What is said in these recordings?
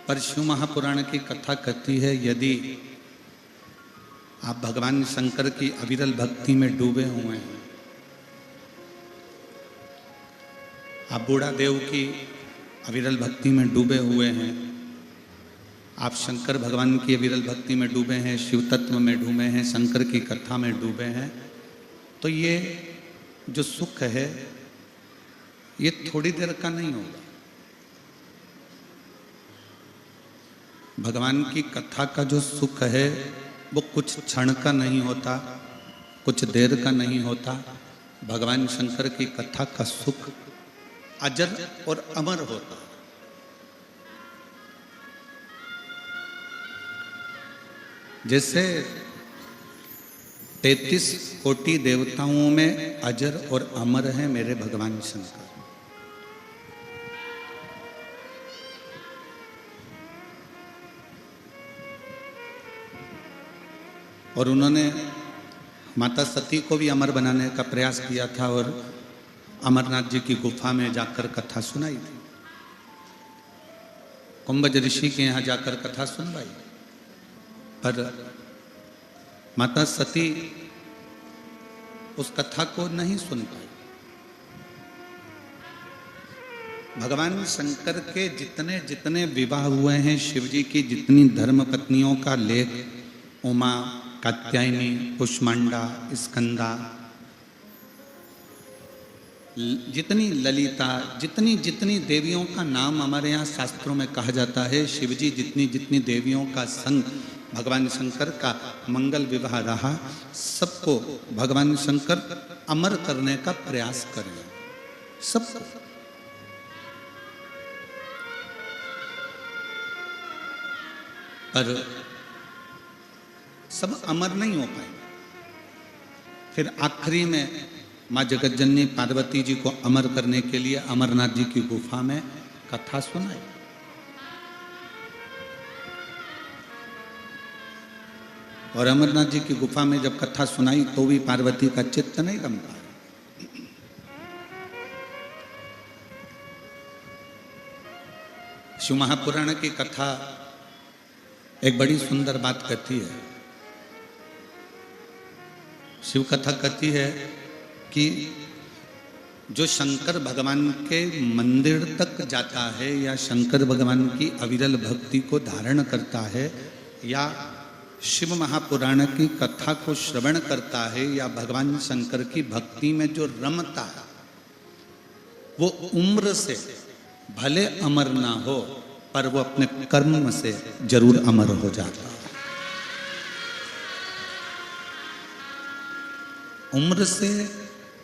पर शिव महापुराण की कथा कहती है, यदि आप भगवान शंकर की अविरल भक्ति में डूबे हुए हैं, आप बूढ़ा देव की अविरल भक्ति में डूबे हुए हैं, आप शंकर भगवान की अविरल भक्ति में डूबे हैं, शिव तत्व में डूबे हैं, शंकर की कथा में डूबे हैं, तो ये जो सुख है ये थोड़ी देर का नहीं होगा। भगवान की कथा का जो सुख है वो कुछ क्षण का नहीं होता, कुछ देर का नहीं होता। भगवान शंकर की कथा का सुख अजर और अमर होता है। जैसे 33 कोटि देवताओं में अजर और अमर है मेरे भगवान शंकर। और उन्होंने माता सती को भी अमर बनाने का प्रयास किया था और अमरनाथ जी की गुफा में जाकर कथा सुनाई थी, कुंभज ऋषि के यहाँ जाकर कथा सुनवाई, पर माता सती उस कथा को नहीं सुन पाई। भगवान शंकर के जितने जितने विवाह हुए हैं, शिव जी की जितनी धर्म पत्नियों का लेख, उमा, कात्यायनी, कुष्मांडा, स्कंदा, जितनी ललिता, जितनी जितनी देवियों का नाम हमारे यहाँ शास्त्रों में कहा जाता है, शिव जी जितनी जितनी देवियों का संग भगवान शंकर का मंगल विवाह रहा, सबको भगवान शंकर अमर करने का प्रयास करें, सबको। पर सब अमर नहीं हो पाए। फिर आखिरी में माँ जगतजननी पार्वती जी को अमर करने के लिए अमरनाथ जी की गुफा में कथा सुनाई। और अमरनाथ जी की गुफा में जब कथा सुनाई तो भी पार्वती का चित्त नहीं रम पाया। शिव महापुराण की कथा एक बड़ी सुंदर बात कहती है। शिव कथा कहती है कि जो शंकर भगवान के मंदिर तक जाता है या शंकर भगवान की अविरल भक्ति को धारण करता है या शिव महापुराण की कथा को श्रवण करता है या भगवान शंकर की भक्ति में जो रमता है, वो उम्र से भले अमर ना हो पर वो अपने कर्म से जरूर अमर हो जाता है। उम्र से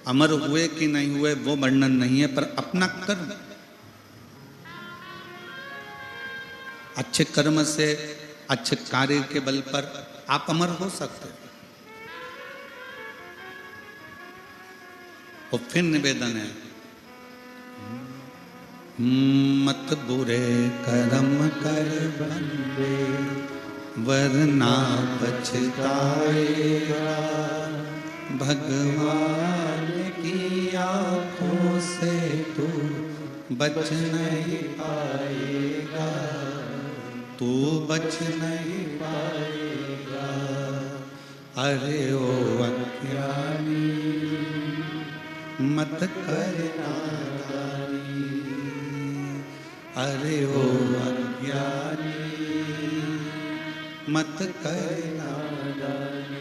अमर हुए कि नहीं हुए वो वर्णन नहीं है, पर अपना कर्म, अच्छे कर्म से, अच्छे कार्य के बल पर आप अमर हो सकते हैं। और फिर निवेदन है, मत बुरे कर्म कर बंदे वरना पछताएगा, भगवान की आंखों से तू बच नहीं पाएगा, तू बच नहीं पाएगा। अरे ओ अज्ञानी मत कर नादानी, अरे ओ अज्ञानी मत कर नादानी।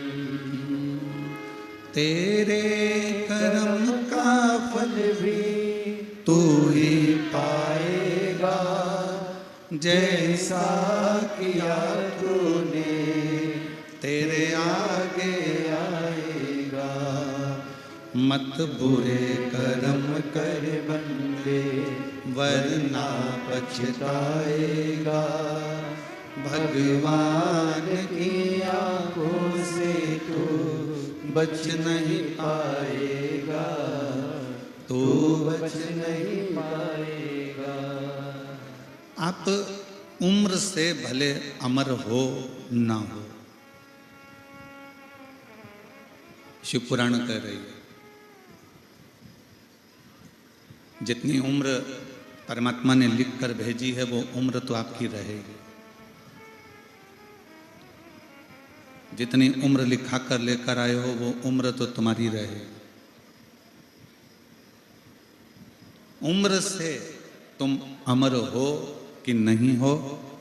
तेरे कर्म का फल भी तू ही पाएगा, जैसा किया तूने तेरे आगे आएगा। मत बुरे कर्म कर बंदे वरना पछताएगा, भगवान की आंखों से तू बच नहीं पाएगा, तू बच नहीं पाएगा। आप उम्र से भले अमर हो ना हो, शिव पुराण कह रही है, जितनी उम्र परमात्मा ने लिख कर भेजी है, वो उम्र तो आपकी रहेगी। जितनी उम्र लिखा कर लेकर आए हो, वो उम्र तो तुम्हारी रहेगी। उम्र से तुम अमर हो कि नहीं हो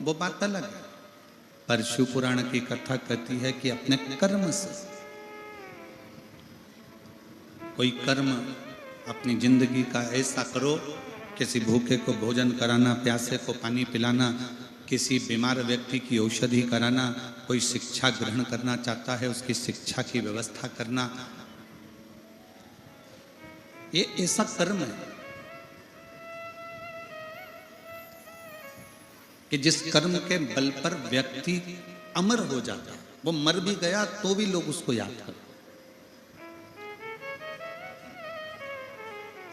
वो बात अलग है, पर शिव पुराण की कथा कहती है कि अपने कर्म से कोई कर्म अपनी जिंदगी का ऐसा करो, किसी भूखे को भोजन कराना, प्यासे को पानी पिलाना, किसी बीमार व्यक्ति की औषधि कराना, कोई शिक्षा ग्रहण करना चाहता है उसकी शिक्षा की व्यवस्था करना, ये ऐसा कर्म है कि जिस कर्म के बल पर व्यक्ति अमर हो जाता है। वो मर भी गया तो भी लोग उसको याद करते।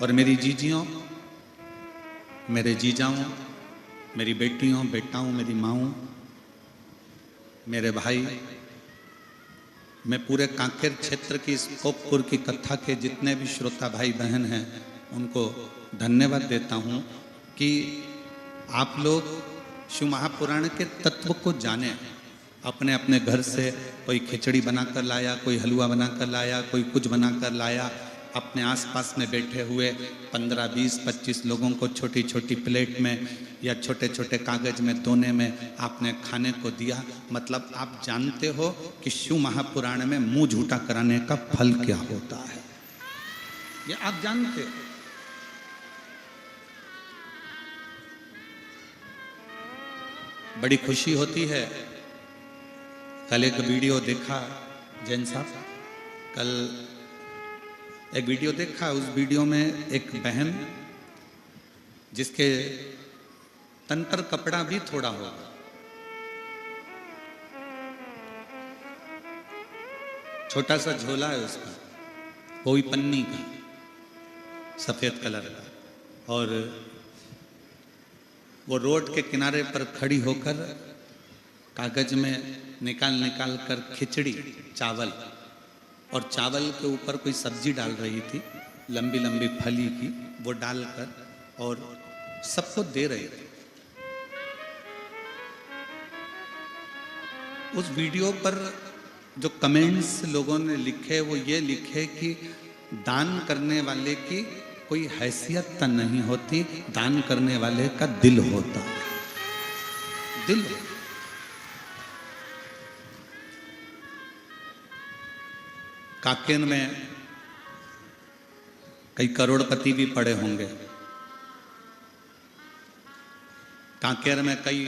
और मेरी जीजियों, मेरे जीजाओं, मेरी बेटियों, बेटाओं, मेरी माओं, मेरे भाई, मैं पूरे कांकेर क्षेत्र की, इस कोपपुर की कथा के जितने भी श्रोता भाई बहन हैं उनको धन्यवाद देता हूं कि आप लोग शिव महापुराण के तत्व को जाने। अपने अपने घर से कोई खिचड़ी बनाकर लाया, कोई हलवा बनाकर लाया, कोई कुछ बनाकर लाया, अपने आसपास में बैठे हुए 15, 20, 25 लोगों को छोटी छोटी प्लेट में या छोटे छोटे कागज में दोने में आपने खाने को दिया। मतलब आप जानते हो कि शिव महापुराण में मुंह झूठा कराने का फल क्या होता है, ये आप जानते हो। बड़ी खुशी होती है। कल एक वीडियो देखा, जैन साहब, कल एक वीडियो देखा। उस वीडियो में एक बहन जिसके तन पर कपड़ा भी थोड़ा होगा, छोटा सा झोला है उसका, वो भी पन्नी का, सफेद कलर का, और वो रोड के किनारे पर खड़ी होकर कागज में निकाल निकाल कर खिचड़ी, चावल, और चावल के ऊपर कोई सब्जी डाल रही थी, लंबी लंबी फली की, वो डालकर और सबको दे रही थी। उस वीडियो पर जो कमेंट्स लोगों ने लिखे वो ये लिखे कि दान करने वाले की कोई हैसियत नहीं होती, दान करने वाले का दिल होता है। दिल काकेर में कई करोड़पति भी पड़े होंगे, कांकेर में कई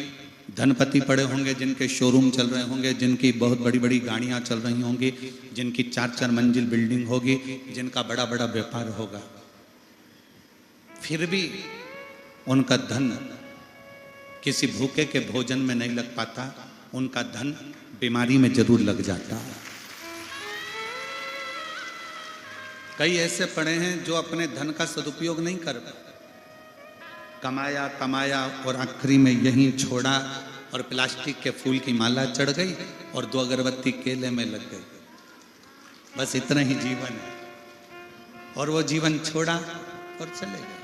धनपति पड़े होंगे जिनके शोरूम चल रहे होंगे, जिनकी बहुत बड़ी बड़ी गाड़ियां चल रही होंगी, जिनकी 4-4 मंजिल बिल्डिंग होगी, जिनका बड़ा बड़ा व्यापार होगा। फिर भी उनका धन किसी भूखे के भोजन में नहीं लग पाता, उनका धन बीमारी में जरूर लग जाता है। कई ऐसे पड़े हैं जो अपने धन का सदुपयोग नहीं कर पाए, कमाया कमाया और आखिरी में यहीं छोड़ा, और प्लास्टिक के फूल की माला चढ़ गई और 2 अगरबत्ती केले में लग गई। बस इतना ही जीवन है, और वो जीवन छोड़ा और चले गए।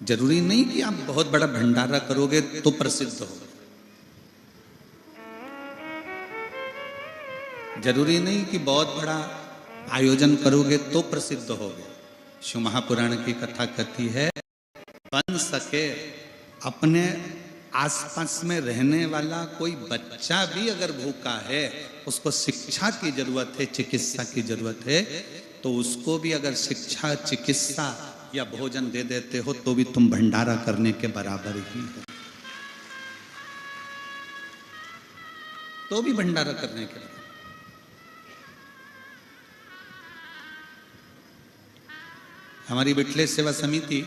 जरूरी नहीं कि आप बहुत बड़ा भंडारा करोगे तो प्रसिद्ध हो, जरूरी नहीं कि बहुत बड़ा आयोजन करोगे तो प्रसिद्ध होगे। शिव महापुराण की कथा कहती है, बन सके अपने आसपास में रहने वाला कोई बच्चा भी अगर भूखा है, उसको शिक्षा की जरूरत है, चिकित्सा की जरूरत है, तो उसको भी अगर शिक्षा, चिकित्सा या भोजन दे देते हो तो भी तुम भंडारा करने के बराबर ही हो, तो भी भंडारा करने के बराबर। हमारी बिटले सेवा समिति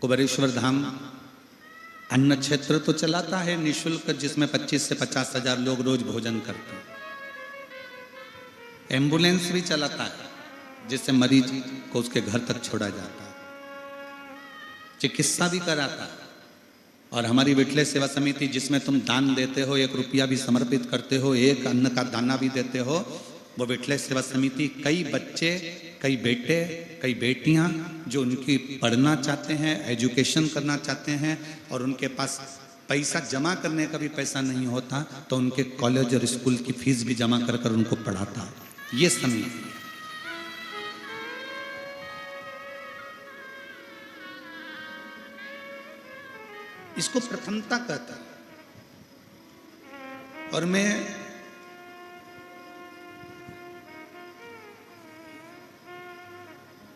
कुबेरेश्वर धाम अन्न क्षेत्र तो चलाता है निःशुल्क, जिसमें 25 से 50 हजार लोग रोज भोजन करते हैं। एम्बुलेंस भी चलाता है जिससे मरीज को उसके घर तक छोड़ा जाता है, चिकित्सा भी कराता है। और हमारी बिटले सेवा समिति जिसमें तुम दान देते हो, 1 रुपया भी समर्पित करते हो, एक अन्न का दाना भी देते हो, वो विठले सेवा समिति कई बच्चे, कई बेटे, कई बेटियां जो उनकी पढ़ना चाहते हैं, एजुकेशन करना चाहते हैं और उनके पास पैसा जमा करने का भी पैसा नहीं होता, तो उनके कॉलेज और स्कूल की फीस भी जमा कर कर उनको पढ़ाता है। ये समिति इसको प्रथमता कहता है। और मैं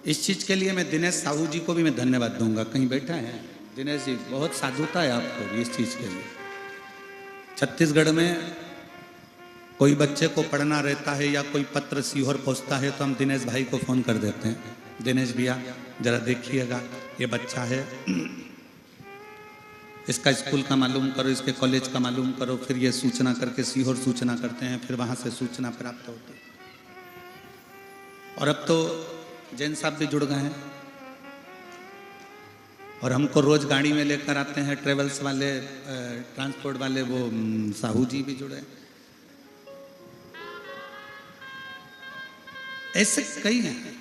इस चीज के लिए मैं दिनेश साहू जी को भी मैं धन्यवाद दूंगा। कहीं बैठा है दिनेश जी, बहुत साधुता है आपको इस चीज के लिए। छत्तीसगढ़ में कोई बच्चे को पढ़ना रहता है या कोई पत्र सीहोर पहुंचता है तो हम दिनेश भाई को फोन कर देते हैं, दिनेश भैया जरा देखिएगा ये बच्चा है, इसका स्कूल का मालूम करो, इसके कॉलेज का मालूम करो। फिर ये सूचना करके सीहोर सूचना करते हैं, फिर वहां से सूचना प्राप्त होती है। और अब तो जैन साहब भी जुड़ गए हैं और हमको रोज गाड़ी में लेकर आते हैं ट्रेवल्स वाले, ट्रांसपोर्ट वाले, वो साहू जी भी जुड़े। ऐसे कई हैं।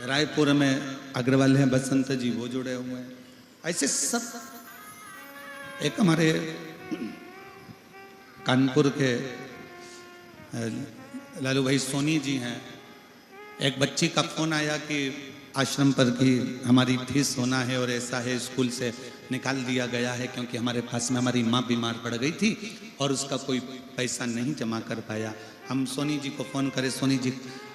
रायपुर में अग्रवाल हैं बसंत जी, वो जुड़े हुए हैं। ऐसे सब। एक हमारे कानपुर के लालू भाई सोनी जी हैं। एक बच्ची का फोन आया कि आश्रम पर की हमारी फीस होना है और ऐसा है, स्कूल से निकाल दिया गया है क्योंकि हमारे पास में हमारी माँ बीमार पड़ गई थी और उसका कोई पैसा नहीं जमा कर पाया। हम सोनी जी को फोन करें, सोनी जी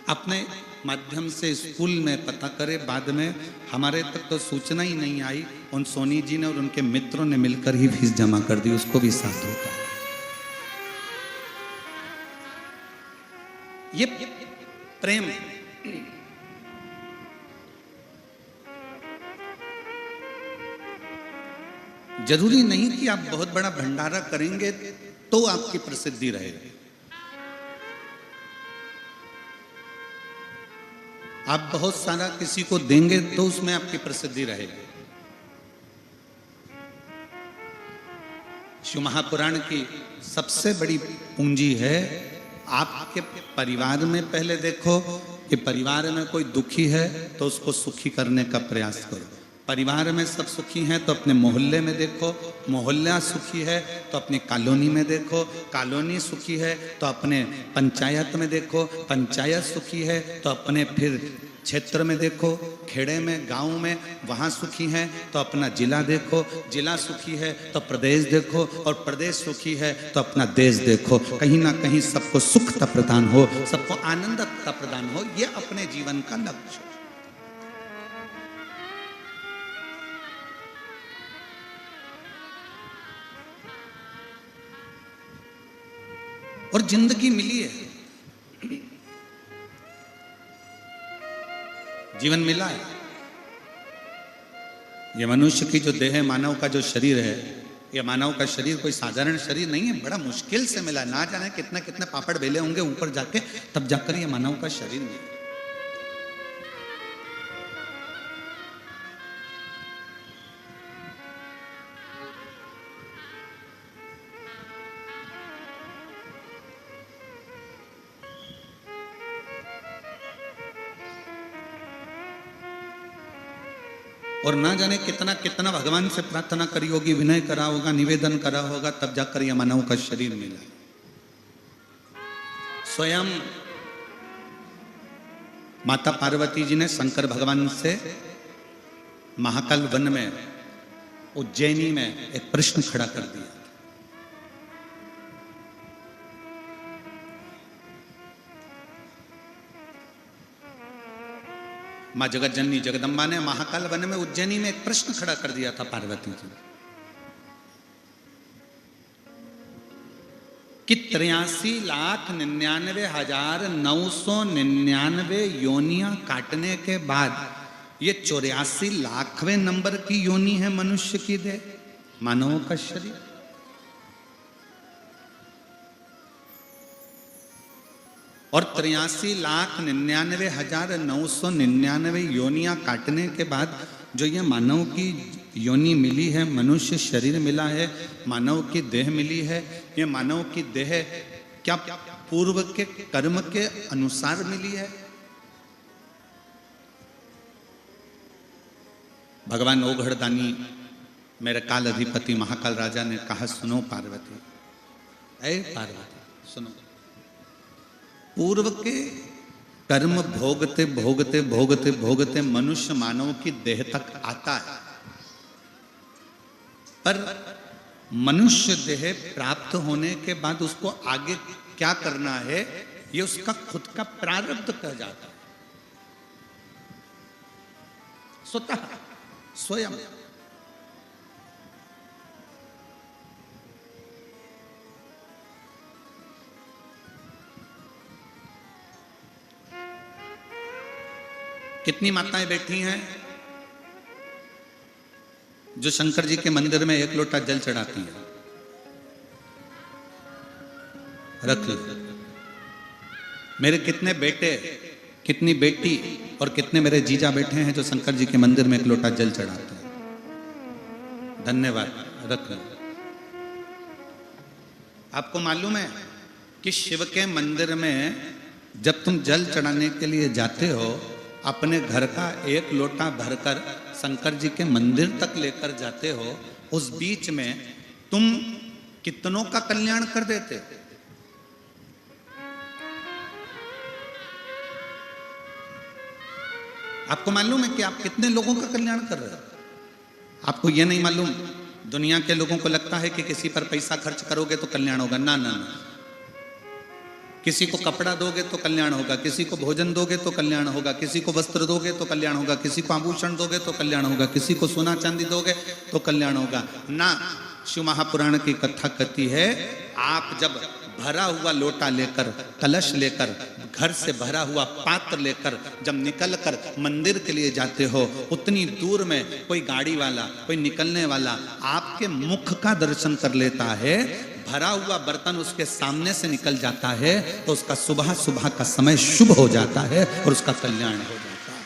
अपने माध्यम से स्कूल में पता करे, बाद में हमारे तक तो सूचना ही नहीं आई। उन सोनी जी ने और उनके मित्रों ने मिलकर ही फीस जमा कर दी, उसको भी साथ होता है। ये प्रेम है। जरूरी नहीं कि आप बहुत बड़ा भंडारा करेंगे तो आपकी प्रसिद्धि रहेगी। आप बहुत सारा किसी को देंगे तो उसमें आपकी प्रसिद्धि रहेगी। शिव महापुराण की सबसे बड़ी पूंजी है आपके परिवार में। पहले देखो कि परिवार में कोई दुखी है तो उसको सुखी करने का प्रयास करो। परिवार में सब सुखी हैं तो अपने मोहल्ले में देखो, मोहल्ला सुखी है तो अपनी कॉलोनी में देखो, कॉलोनी सुखी है तो अपने पंचायत में देखो, पंचायत सुखी है तो अपने फिर क्षेत्र में देखो, खेड़े में, गांव में, वहाँ सुखी है तो अपना जिला देखो, जिला सुखी है तो प्रदेश देखो, और प्रदेश सुखी है तो अपना देश देखो। कहीं ना कहीं सबको सुखता प्रदान हो, सबको आनंदता प्रदान हो, ये अपने जीवन का लक्ष्य। और जिंदगी मिली है, जीवन मिला है। ये मनुष्य की जो देह है, मानव का जो शरीर है, ये मानव का शरीर कोई साधारण शरीर नहीं है, बड़ा मुश्किल से मिला। ना जाने कितने कितने पापड़ बेले होंगे ऊपर जाके, तब जाकर ये मानव का शरीर मिला। और ना जाने कितना कितना भगवान से प्रार्थना करी होगी, विनय करा होगा, निवेदन करा होगा, तब जाकर यह मानव का शरीर मिला। स्वयं माता पार्वती जी ने शंकर भगवान से महाकाल वन में, उज्जैनी में एक प्रश्न खड़ा कर दिया। माँ जगत जननी जगदम्बा ने महाकाल वन में, उज्जैनी में एक प्रश्न खड़ा कर दिया था पार्वती जी कि 83,99,999 योनियां काटने के बाद ये 84 लाखवें नंबर की योनि है मनुष्य की देह, मानव का शरीर। और 83,99,999 योनियां काटने के बाद जो ये मानव की योनि मिली है, मनुष्य शरीर मिला है, मानव की देह मिली है, ये मानव की देह क्या पूर्व के कर्म के अनुसार मिली है? भगवान ओघड़दानी मेरे काल अधिपति महाकाल राजा ने कहा, सुनो पार्वती, ऐ पार्वती सुनो, पूर्व के कर्म भोगते भोगते भोगते भोगते मनुष्य मानव की देह तक आता है, पर मनुष्य देह प्राप्त होने के बाद उसको आगे क्या करना है ये उसका खुद का प्रारब्ध कह जाता है, स्वतः स्वयं। कितनी माताएं बैठी हैं जो शंकर जी के मंदिर में एक लोटा जल चढ़ाती हैं? रख लो। मेरे कितने बेटे, कितनी बेटी और कितने मेरे जीजा बैठे हैं जो शंकर जी के मंदिर में एक लोटा जल चढ़ाते हैं? धन्यवाद, रख लो। आपको मालूम है कि शिव के मंदिर में जब तुम जल चढ़ाने के लिए जाते हो, अपने घर का एक लोटा भरकर शंकर जी के मंदिर तक लेकर जाते हो, उस बीच में तुम कितनों का कल्याण कर देते हो? आपको मालूम है कि आप कितने लोगों का कल्याण कर रहे हो? आपको यह नहीं मालूम, दुनिया के लोगों को लगता है कि किसी पर पैसा खर्च करोगे तो कल्याण होगा। ना ना ना, किसी को कपड़ा दोगे तो कल्याण होगा, किसी को भोजन दोगे तो कल्याण होगा, किसी को वस्त्र दोगे तो कल्याण होगा, किसी को आभूषण दोगे तो कल्याण होगा, किसी को सोना चांदी दोगे तो कल्याण होगा। ना, शिव महापुराण की कथा कहती है, आप जब भरा हुआ लोटा लेकर, कलश लेकर, घर से भरा हुआ पात्र लेकर जब निकल कर मंदिर के लिए जाते हो, उतनी दूर में कोई गाड़ी वाला, कोई निकलने वाला आपके मुख का दर्शन कर लेता है, भरा हुआ बर्तन उसके सामने से निकल जाता है, तो उसका सुबह सुबह का समय शुभ हो जाता है और उसका कल्याण हो जाता है।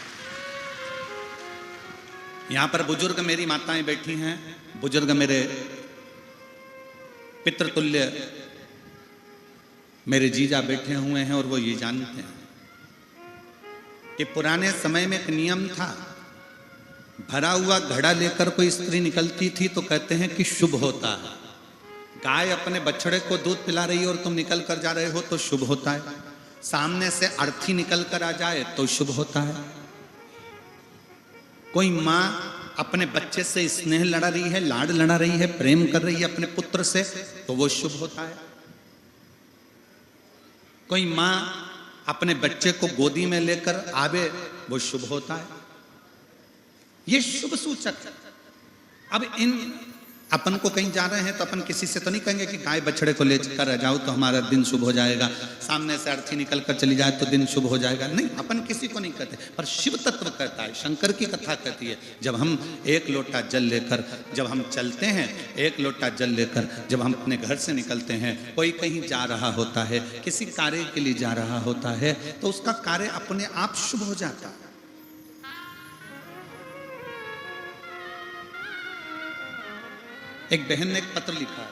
यहां पर बुजुर्ग मेरी माताएं बैठी हैं, बुजुर्ग मेरे पितृतुल्य मेरे जीजा बैठे हुए हैं, और वो ये जानते हैं कि पुराने समय में एक नियम था, भरा हुआ घड़ा लेकर कोई स्त्री निकलती थी तो कहते हैं कि शुभ होता है। गाय अपने बछड़े को दूध पिला रही है और तुम निकल कर जा रहे हो तो शुभ होता है। सामने से अर्थी निकल कर आ जाए तो शुभ होता है। कोई माँ अपने बच्चे से स्नेह लड़ा रही है, लाड लड़ा रही है, प्रेम कर रही है अपने पुत्र से, तो वो शुभ होता है। कोई माँ अपने बच्चे को गोदी में लेकर आवे, वो शुभ होता है। ये शुभ सूचक है। अब इन अपन को कहीं जा रहे हैं तो अपन किसी से तो नहीं कहेंगे कि गाय बछड़े को लेकर आ जाओ तो हमारा दिन शुभ हो जाएगा, सामने से अर्थी निकल कर चली जाए तो दिन शुभ हो जाएगा। नहीं, अपन किसी को नहीं कहते, पर शिव तत्व कहता है, शंकर की कथा कहती है, जब हम एक लोटा जल लेकर जब हम चलते हैं, एक लोटा जल लेकर जब हम अपने घर से निकलते हैं, कोई कहीं जा रहा होता है, किसी कार्य के लिए जा रहा होता है, तो उसका कार्य अपने आप शुभ हो जाता है। एक बहन ने एक पत्र लिखा है,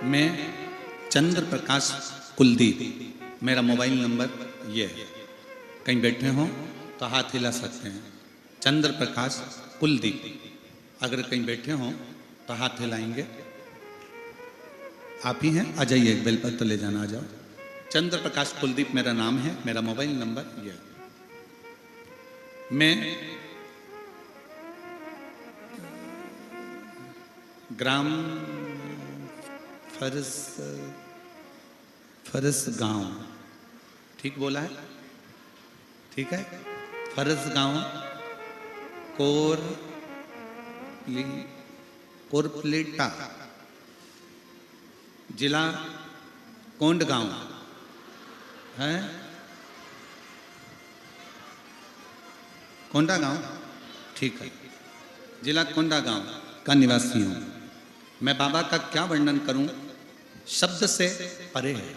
मैं चंद्र प्रकाश कुलदीप, मेरा मोबाइल नंबर ये है, कहीं बैठे हो तो हाथ हिला सकते हैं। चंद्र प्रकाश कुलदीप, अगर कहीं बैठे हो तो हाथ हिलाएंगे। आप ही हैं? आ जाइए, एक बेलपत्र ले जाना, आ जाओ। चंद्र प्रकाश कुलदीप मेरा नाम है, मेरा मोबाइल नंबर यह। मैं ग्राम फरस गांव, ठीक बोला है? ठीक है, फरस गांव, कोरपलेटा, जिला कोंडगांव है, कोंडागांव, ठीक है, जिला कोंडागांव का निवासी हूं। मैं बाबा का क्या वर्णन करूं, शब्द से परे है।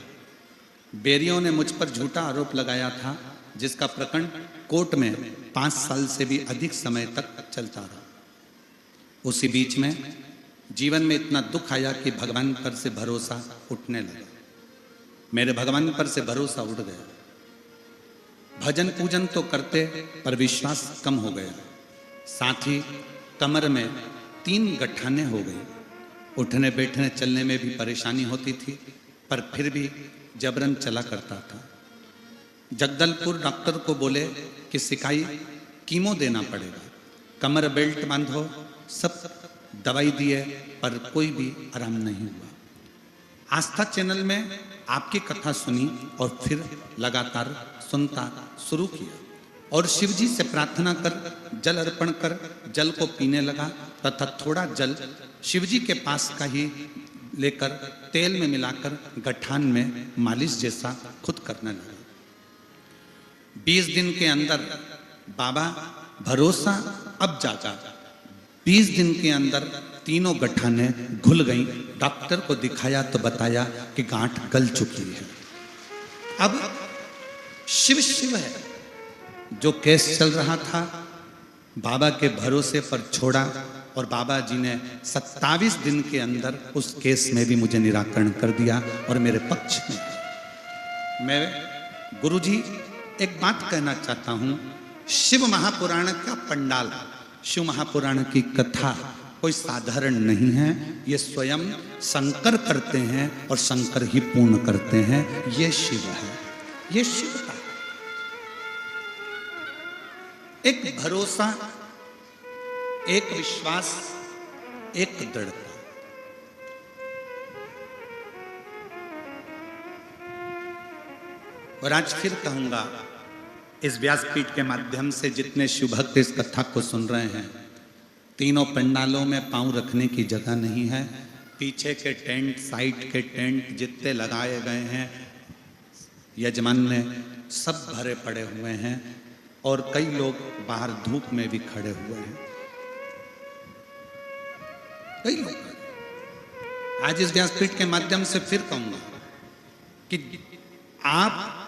बैरियों ने मुझ पर झूठा आरोप लगाया था, जिसका प्रकरण कोर्ट में 5 साल से भी अधिक समय तक चलता रहा। उसी बीच में जीवन में इतना दुख आया कि भगवान पर से भरोसा उठने लगा। मेरे भगवान पर से भरोसा उठ गया। भजन पूजन तो करते पर विश्वास कम हो गया। साथ ही कमर में 3 गठाने हो गई। उठने बैठने चलने में भी परेशानी होती थी, पर फिर भी जबरन चला करता था। जगदलपुर डॉक्टर को बोले कि सिकाई कीमो देना पड़ेगा, कमर बेल्ट बांधो, सब दवाई दिए, पर कोई भी आराम नहीं हुआ। आस्था चैनल में आपकी कथा सुनी और फिर लगातार सुनता शुरू किया और शिव जी से प्रार्थना कर जल अर्पण कर जल को पीने लगा तथा थोड़ा जल शिव जी के पास का ही लेकर तेल में मिलाकर गठान में मालिश जैसा खुद करने लगा। 20 दिन के अंदर बाबा भरोसा अब जागा। 20 दिन के अंदर 3 गठाने घुल गई। डॉक्टर को दिखाया तो बताया कि गांठ गल चुकी है। अब शिव शिव है। जो केस चल रहा था बाबा के भरोसे पर छोड़ा और बाबा जी ने 27 दिन के अंदर उस केस में भी मुझे निराकरण कर दिया और मेरे पक्ष में। मैं गुरुजी एक बात कहना चाहता हूं, शिव महापुराण का पंडाल, शिव महापुराण की कथा कोई साधारण नहीं है। ये स्वयं शंकर करते हैं और शंकर ही पूर्ण करते हैं। ये शिव है, ये शिव का एक भरोसा, एक विश्वास, एक दृढ़ता। और आज फिर कहूंगा, इस व्यासपीठ के माध्यम से जितने शिव भक्त इस कथा को सुन रहे हैं, तीनों पंडालों में पांव रखने की जगह नहीं है। पीछे के टेंट, साइड के टेंट जितने लगाए गए हैं यजमान ने, सब भरे पड़े हुए हैं और कई लोग बाहर धूप में भी खड़े हुए हैं। कई लोग। आज इस व्यासपीठ के माध्यम से फिर कहूंगा कि आप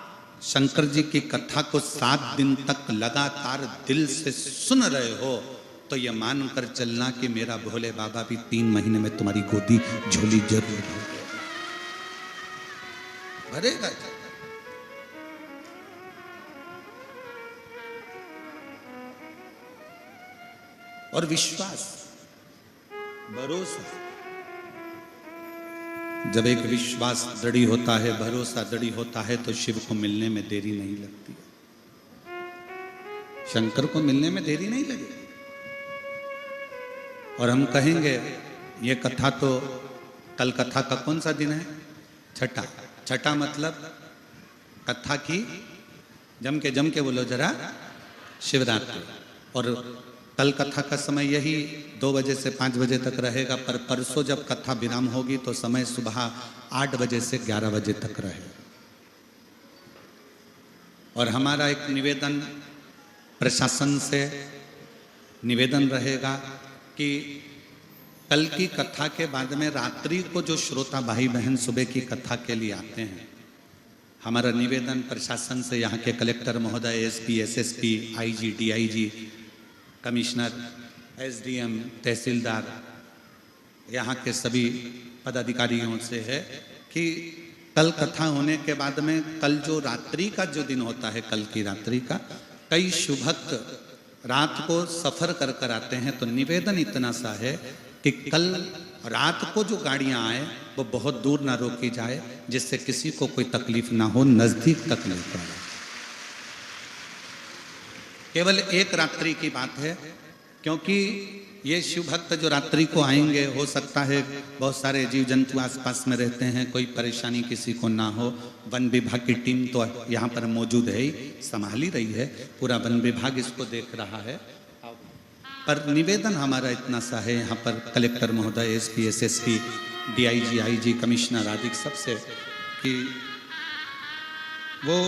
शंकर जी की कथा को 7 दिन तक लगातार दिल से सुन रहे हो तो यह मानकर चलना कि मेरा भोले बाबा भी 3 महीने में तुम्हारी गोदी झोली जरूर भरेगा। और विश्वास, भरोसा, जब एक विश्वास दृढ़ होता है, भरोसा दृढ़ होता है तो शिव को मिलने में देरी नहीं लगती। शंकर को मिलने में देरी नहीं लगेगी। और हम कहेंगे ये कथा तो, कल कथा का कौन सा दिन है? छठा। छठा मतलब कथा की जम के बोलो जरा, शिवरात्रि। और कल कथा का समय यही 2 बजे से 5 बजे तक रहेगा, पर परसों जब कथा विराम होगी तो समय सुबह 8 बजे से 11 बजे तक रहेगा। और हमारा एक निवेदन प्रशासन से निवेदन रहेगा कि कल की कथा के बाद में रात्रि को जो श्रोता भाई बहन सुबह की कथा के लिए आते हैं, हमारा निवेदन प्रशासन से, यहाँ के कलेक्टर महोदय, SP, SSP, IG, DIG, commissioner, SDM, तहसीलदार, यहाँ के सभी पदाधिकारियों से है कि कल कथा होने के बाद में, कल जो रात्रि का जो दिन होता है, कल की रात्रि का, कई शुभ भक्त रात को सफर कर कर आते हैं, तो निवेदन इतना सा है कि कल रात को जो गाड़ियां आए वो बहुत दूर ना रोकी जाए, जिससे किसी को कोई तकलीफ ना हो, नजदीक तक नहीं पड़े। केवल एक रात्रि की बात है, क्योंकि ये शिव भक्त जो रात्रि को आएंगे, हो सकता है बहुत सारे जीव जंतु आसपास में रहते हैं, कोई परेशानी किसी को ना हो। वन विभाग की टीम तो यहाँ पर मौजूद है ही, संभाल ही रही है, पूरा वन विभाग इसको देख रहा है। पर निवेदन हमारा इतना सा है यहाँ पर कलेक्टर महोदय, SP, SSP, DIG, IG, commissioner आदि सबसे, कि वो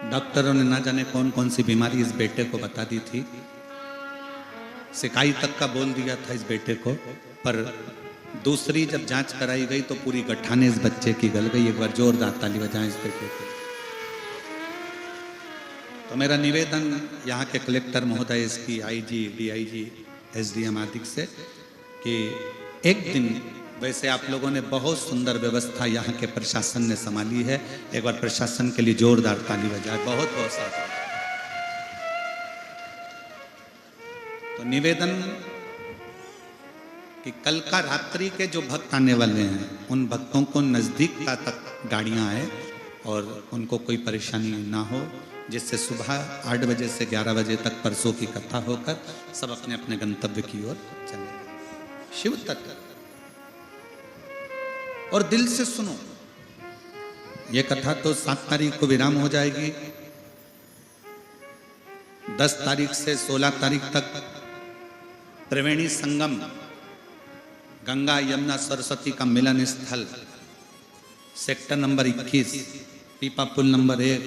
डॉक्टरों ने ना जाने कौन कौन सी बीमारी इस बेटे को बता दी थी, सिकाई तक का बोल दिया था इस बेटे को, पर दूसरी जब जांच कराई गई तो पूरी गठाने इस बच्चे की गल गई। एक बार जोरदार ताली बजाएं इस बेटे को। तो मेरा निवेदन यहाँ के कलेक्टर महोदय, इसकी आईजी, डीआईजी, एसडीएम आदि से कि एक दिन, वैसे आप लोगों ने बहुत सुंदर व्यवस्था यहाँ के प्रशासन ने संभाली है, एक बार प्रशासन के लिए जोरदार ताली बजाए, बहुत बहुत सारा। तो निवेदन कि कल का रात्रि के जो भक्त आने वाले हैं उन भक्तों को नजदीकता तक गाड़ियां आए और उनको कोई परेशानी ना हो, जिससे सुबह 8 बजे से 11 बजे तक परसों की कथा होकर सब अपने अपने गंतव्य की ओर चले। शिव तत्व और दिल से सुनो। ये कथा तो 7 तारीख को विराम हो जाएगी। 10 तारीख से 16 तारीख तक त्रिवेणी संगम, गंगा यमुना सरस्वती का मिलन स्थल, सेक्टर नंबर 21, पीपा पुल नंबर 1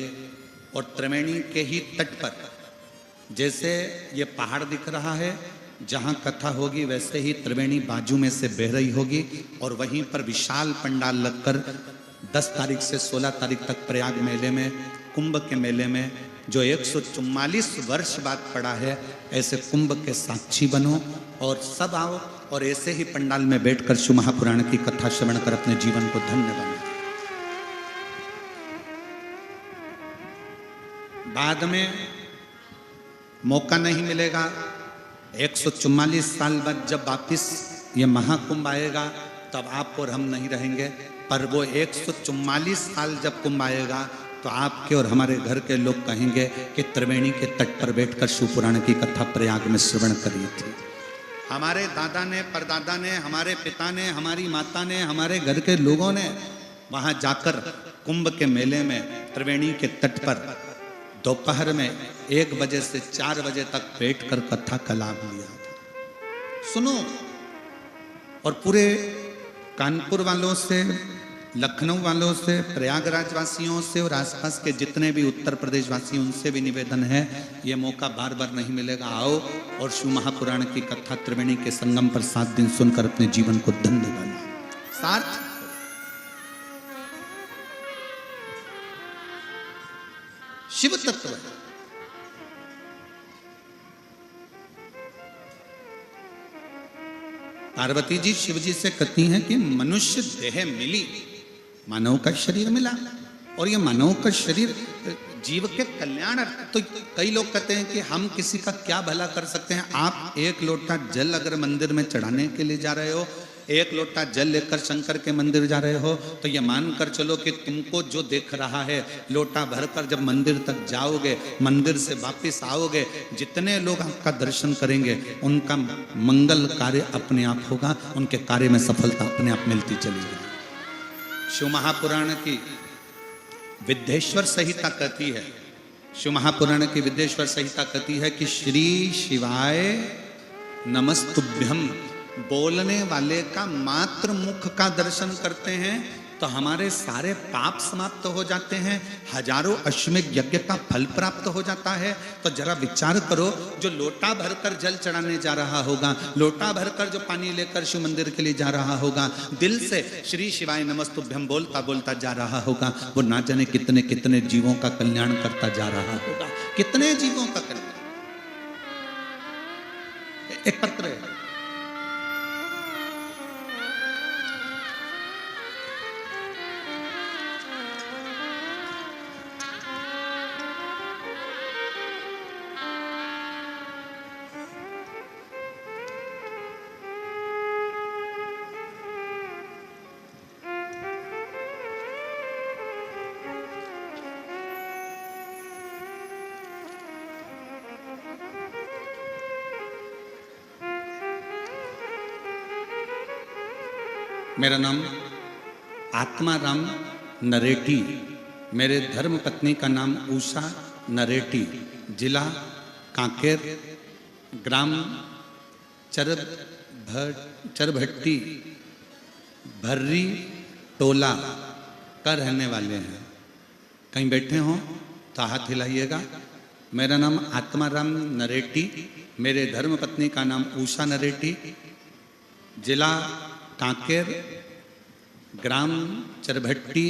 और त्रिवेणी के ही तट पर, जैसे ये पहाड़ दिख रहा है, जहां कथा होगी वैसे ही त्रिवेणी बाजू में से बह रही होगी और वहीं पर विशाल पंडाल लगकर 10 तारीख से 16 तारीख तक प्रयाग मेले में, कुंभ के मेले में, जो 144 वर्ष बाद पड़ा है, ऐसे कुंभ के साक्षी बनो और सब आओ और ऐसे ही पंडाल में बैठकर शिव महापुराण की कथा श्रवण कर अपने जीवन को धन्य बनाओ। बाद में मौका नहीं मिलेगा। 144 साल बाद जब वापिस ये महाकुंभ आएगा तब आप और हम नहीं रहेंगे, पर वो 144 साल जब कुंभ आएगा तो आपके और हमारे घर के लोग कहेंगे कि त्रिवेणी के तट पर बैठकर शिव पुराण की कथा प्रयाग में श्रवण करी थी। हमारे दादा ने, परदादा ने, हमारे पिता ने, हमारी माता ने, हमारे घर के लोगों ने वहां जाकर कुंभ के मेले में त्रिवेणी के तट पर दोपहर में 1 बजे से 4 बजे तक बैठकर कथा का लाभ लिया था। सुनो। और पूरे कानपुर वालों से, लखनऊ वालों से, प्रयागराज वासियों से और आसपास के जितने भी उत्तर प्रदेश वासी, उनसे भी निवेदन है, ये मौका बार बार नहीं मिलेगा। आओ और शिव महापुराण की कथा त्रिवेणी के संगम पर 7 दिन सुनकर अपने जीवन को धन्य बनाओ। सार्थ शिव तत्व है। पार्वती जी शिव जी से कहती हैं कि मनुष्य देह मिली, मानव का शरीर मिला, और ये मानव का शरीर जीव के कल्याण। तो कई लोग कहते हैं कि हम किसी का क्या भला कर सकते हैं। आप 1 लोटा जल अगर मंदिर में चढ़ाने के लिए जा रहे हो, 1 लोटा जल लेकर शंकर के मंदिर जा रहे हो, तो ये मानकर चलो कि तुमको जो देख रहा है, लोटा भरकर जब मंदिर तक जाओगे, मंदिर से वापस आओगे, जितने लोग आपका दर्शन करेंगे उनका मंगल कार्य अपने आप होगा, उनके कार्य में सफलता अपने आप मिलती चली जाएगी। शिव महापुराण की विद्येश्वर संहिता कहती है, शिव महापुराण की विद्येश्वर संहिता कहती है कि श्री शिवाय नमस्तुभ्यम, बोलने वाले का मात्र मुख का दर्शन करते हैं तो हमारे सारे पाप समाप्त हो जाते हैं, हजारों अश्वमेध यज्ञ का फल प्राप्त हो जाता है। तो जरा विचार करो, जो लोटा भरकर जल चढ़ाने जा रहा होगा, लोटा भरकर जो पानी लेकर शिव मंदिर के लिए जा रहा होगा, दिल से श्री शिवाय नमस्तुभ्यम बोलता बोलता जा रहा होगा, वो ना जाने कितने कितने जीवों का कल्याण करता जा रहा होगा। कितने जीवों का कल्याण। एक पत्र है, मेरा नाम आत्माराम नरेटी, मेरे धर्म पत्नी का नाम उषा नरेटी, जिला कांकेर, ग्राम चरभट्टी भर्री टोला का रहने वाले हैं। कहीं बैठे हों तो हाथ हिलाइएगा। मेरा नाम आत्माराम नरेटी, मेरे धर्मपत्नी का नाम उषा नरेटी, जिला कांकेर, ग्राम चरभट्टी,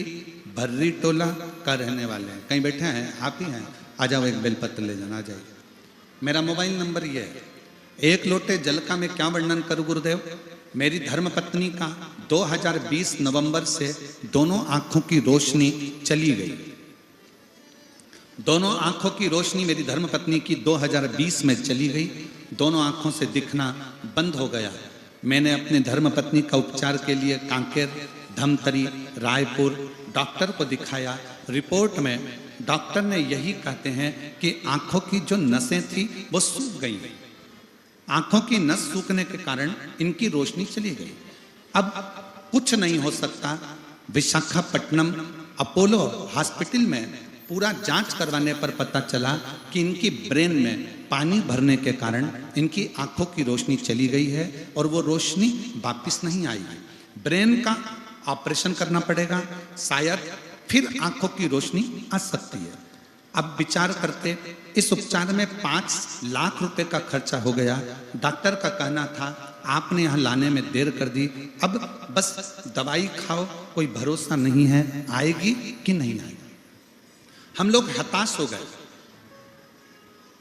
भर्री टोला का रहने वाले हैं। कहीं बैठे हैं? आप ही हैं? आ जाओ, एक बेलपत्र ले जाना, आ जाइए। मेरा मोबाइल नंबर ये है। एक लोटे जल का मैं क्या वर्णन करूं गुरुदेव। मेरी धर्मपत्नी का 2020 नवंबर से दोनों आंखों की रोशनी चली गई। दोनों आंखों की रोशनी मेरी धर्मपत्नी की 2020 में चली गई। दोनों आंखों से दिखना बंद हो गया। मैंने अपने धर्मपत्नी का उपचार के लिए कांकेर, धमतरी, रायपुर डॉक्टर को दिखाया। रिपोर्ट में डॉक्टर ने यही कहते हैं कि आंखों की जो नसें थी वो सूख गई। आंखों की नस सूखने के कारण इनकी रोशनी चली गई। अब कुछ नहीं हो सकता। विशाखापट्टनम अपोलो हॉस्पिटल में पूरा जांच करवाने पर पता चला कि इनकी ब्रेन में पानी भरने के कारण इनकी आंखों की रोशनी चली गई है और वो रोशनी वापस नहीं आई। ब्रेन का ऑपरेशन करना पड़ेगा, शायद फिर आंखों की रोशनी आ सकती है। अब विचार करते, इस उपचार में 5 लाख रुपए का खर्चा हो गया। डॉक्टर का कहना था आपने यहाँ लाने में देर कर दी, अब बस दवाई खाओ, कोई भरोसा नहीं है आएगी कि नहीं आएगी। हम लोग हताश हो गए।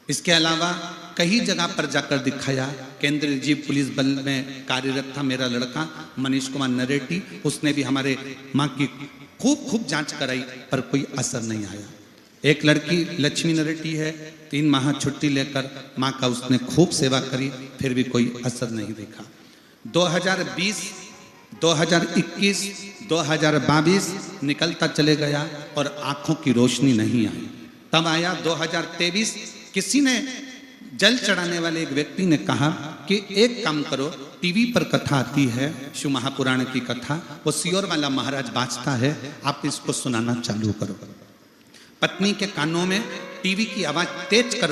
इसके अलावा कई जगह पर जाकर दिखाया। केंद्रीय रिजर्व पुलिस बल में कार्यरत था मेरा लड़का मनीष कुमार नरेटी, उसने भी हमारे माँ की खूब जांच कराई पर कोई असर नहीं आया। एक लड़की लक्ष्मी नरेटी है, 3 माह छुट्टी लेकर माँ का उसने खूब सेवा करी, फिर भी कोई असर नहीं दिखा। 2020, 2021, 2022 निकलता चले गया और आंखों की रोशनी नहीं आई। तब आया 2023। किसी ने जल चढ़ाने वाले एक व्यक्ति ने कहा कि एक काम करो, टीवी पर कथा आती है, शिव महापुराण की कथा, वो सियोर वाला महाराज बाजता है, आप इसको सुनाना चालू करो। पत्नी के कानों में टीवी की आवाज तेज कर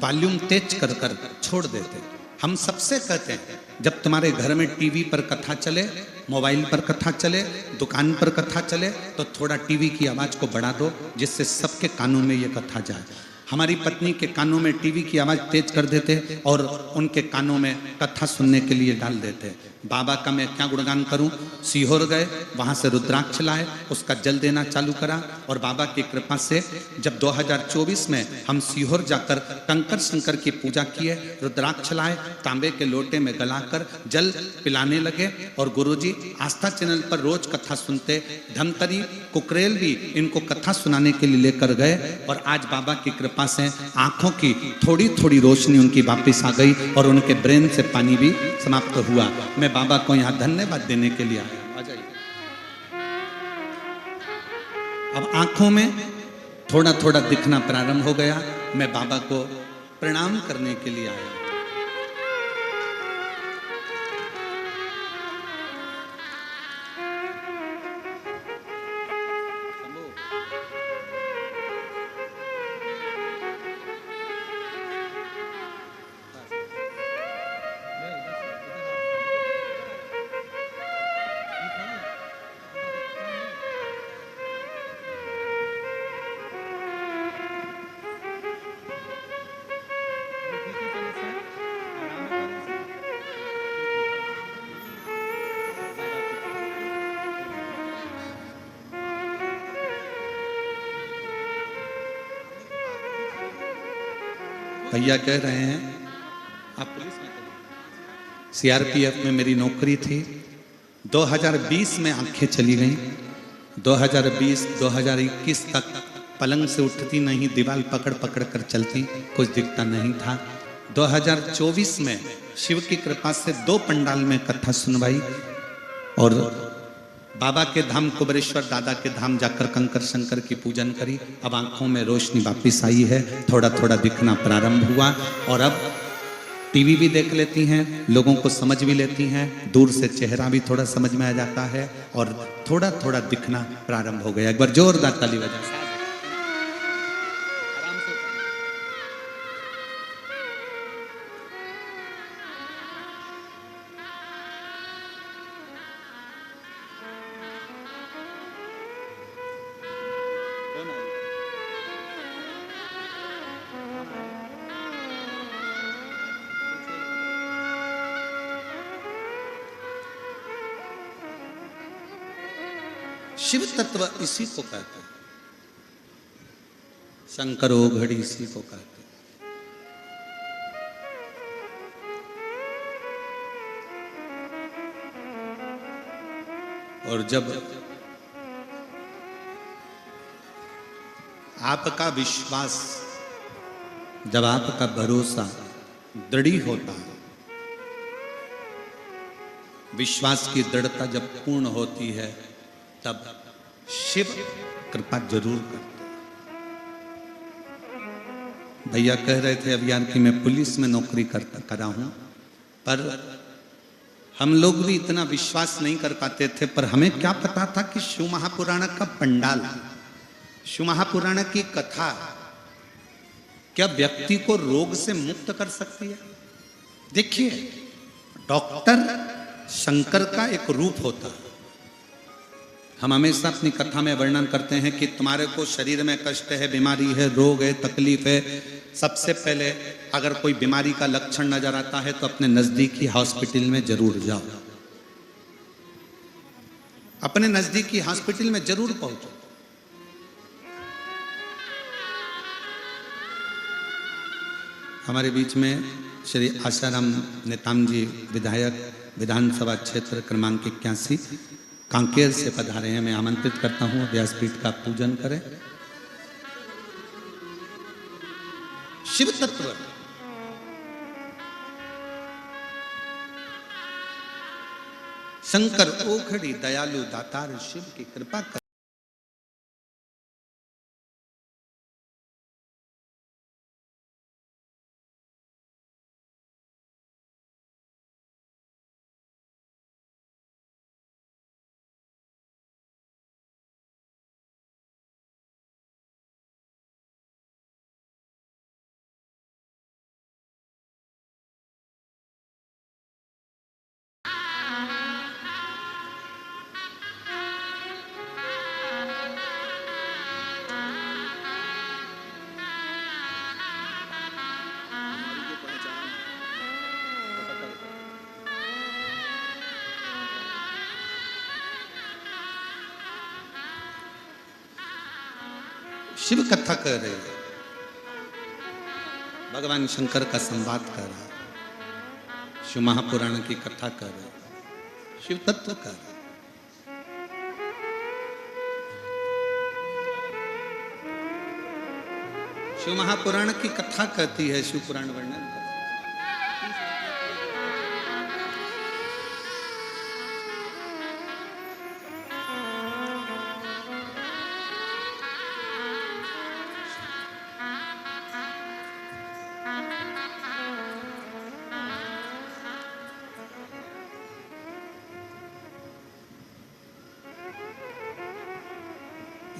वॉल्यूम तेज कर छोड़ देते। हम सबसे कहते हैं जब तुम्हारे घर में टीवी पर कथा चले, मोबाइल पर कथा चले, दुकान पर कथा चले, तो थोड़ा टीवी की आवाज को बढ़ा दो जिससे सबके कानों में ये कथा जाए। हमारी पत्नी के कानों में टीवी की आवाज तेज कर देते और उनके कानों में कथा सुनने के लिए डाल देते। बाबा का मैं क्या गुणगान करूं। सीहोर गए, वहां से रुद्राक्ष लाए, उसका जल देना चालू करा और बाबा की कृपा से जब 2024 में हम सीहोर जाकर कंकर शंकर की पूजा किए, रुद्राक्ष लाए, तांबे के लोटे में गलाकर जल पिलाने लगे और गुरुजी आस्था चैनल पर रोज कथा सुनते। धमतरी कुकरेल भी इनको कथा सुनाने के लिए लेकर गए और आज बाबा की कृपा से आंखों की थोड़ी थोड़ी रोशनी उनकी वापस आ गई और उनके ब्रेन से पानी भी समाप्त हुआ। मैं बाबा को यहाँ धन्यवाद देने के लिए आया। आ जाइए। अब आंखों में थोड़ा थोड़ा दिखना प्रारंभ हो गया। मैं बाबा को प्रणाम करने के लिए आया। भैया कह रहे हैं आप पुलिस में, सीआरपीएफ में मेरी नौकरी थी। 2020 में आंखें चली गईं। 2020, 2021 तक पलंग से उठती नहीं, दीवार पकड़ पकड़ कर चलती, कुछ दिखता नहीं था। 2024 में शिव की कृपा से 2 पंडाल में कथा सुनवाई और बाबा के धाम कुबरेश्वर दादा के धाम जाकर कंकर शंकर की पूजन करी। अब आंखों में रोशनी वापस आई है, थोड़ा थोड़ा दिखना प्रारंभ हुआ और अब टीवी भी देख लेती हैं, लोगों को समझ भी लेती हैं, दूर से चेहरा भी थोड़ा समझ में आ जाता है और थोड़ा थोड़ा दिखना प्रारंभ हो गया। एक बार जोरदार ताली बजा। शिव तत्व इसी को कहते हैं, शंकर ओघड़ी इसी को कहते हैं। और जब आपका विश्वास, जब आपका भरोसा दृढ़ होता है, विश्वास की दृढ़ता जब पूर्ण होती है, तब शिव कृपा जरूर करते हैं। भैया कह रहे थे अब यार कि मैं पुलिस में नौकरी करा हूं, पर हम लोग भी इतना विश्वास नहीं कर पाते थे, पर हमें क्या पता था कि शिव महापुराण का पंडाल, शिव महापुराण की कथा क्या व्यक्ति को रोग से मुक्त कर सकती है। देखिए, डॉक्टर शंकर का एक रूप होता है। हम हमेशा अपनी कथा में वर्णन करते हैं कि तुम्हारे को शरीर में कष्ट है, बीमारी है, रोग है, तकलीफ है, सबसे पहले अगर कोई बीमारी का लक्षण नजर आता है तो अपने नजदीकी हॉस्पिटल में जरूर जाओ, अपने नजदीकी हॉस्पिटल में जरूर पहुंचो। हमारे बीच में श्री आशाराम नेताम जी विधायक विधानसभा क्षेत्र क्रमांक 81 कांकेर से पधारे हैं। मैं आमंत्रित करता हूं व्यासपीठ का पूजन करें। शिव तत्व शंकर ओखड़ी दयालु दातार शिव की कृपा कर। शिव कथा कर रहे हैं, भगवान शंकर का संवाद कर रहा है, शिव महापुराण की कथा कर रहे हैं, शिव तत्व कर रहे हैं। शिव महापुराण की कथा कहती है, शिव पुराण वर्णन करती है।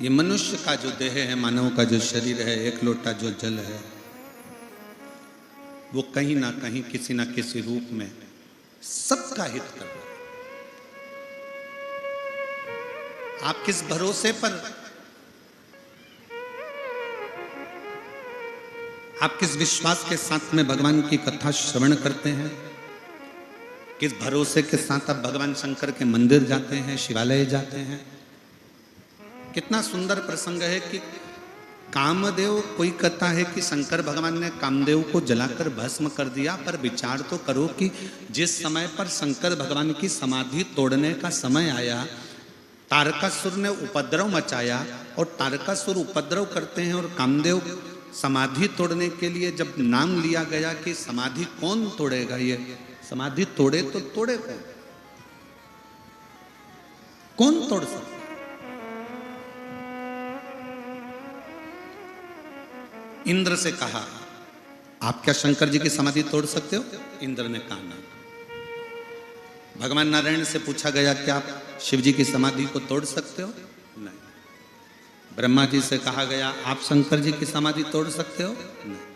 ये मनुष्य का जो देह है, मानव का जो शरीर है, एक लोटा जो जल है, वो कहीं ना कहीं किसी ना किसी रूप में सबका हित कर रहा है। आप किस भरोसे पर, आप किस विश्वास के साथ में भगवान की कथा श्रवण करते हैं, किस भरोसे के साथ आप भगवान शंकर के मंदिर जाते हैं, शिवालय जाते हैं। कितना सुंदर प्रसंग है कि कामदेव, कोई कहता है कि शंकर भगवान ने कामदेव को जलाकर भस्म कर दिया, पर विचार तो करो कि जिस समय पर शंकर भगवान की समाधि तोड़ने का समय आया, तारकासुर ने उपद्रव मचाया, और तारकासुर उपद्रव करते हैं और कामदेव समाधि तोड़ने के लिए जब नाम लिया गया कि समाधि कौन तोड़ेगा, ये समाधि तोड़े तो तोड़े कौन तोड़ सकता। इंद्र से कहा, आप क्या शंकर जी की समाधि तोड़ सकते हो? इंद्र ने कहा ना। भगवान नारायण से पूछा गया, क्या आप शिव जी की समाधि को तोड़ सकते हो? नहीं। ब्रह्मा जी से कहा गया, आप शंकर जी की समाधि तोड़ सकते हो? नहीं।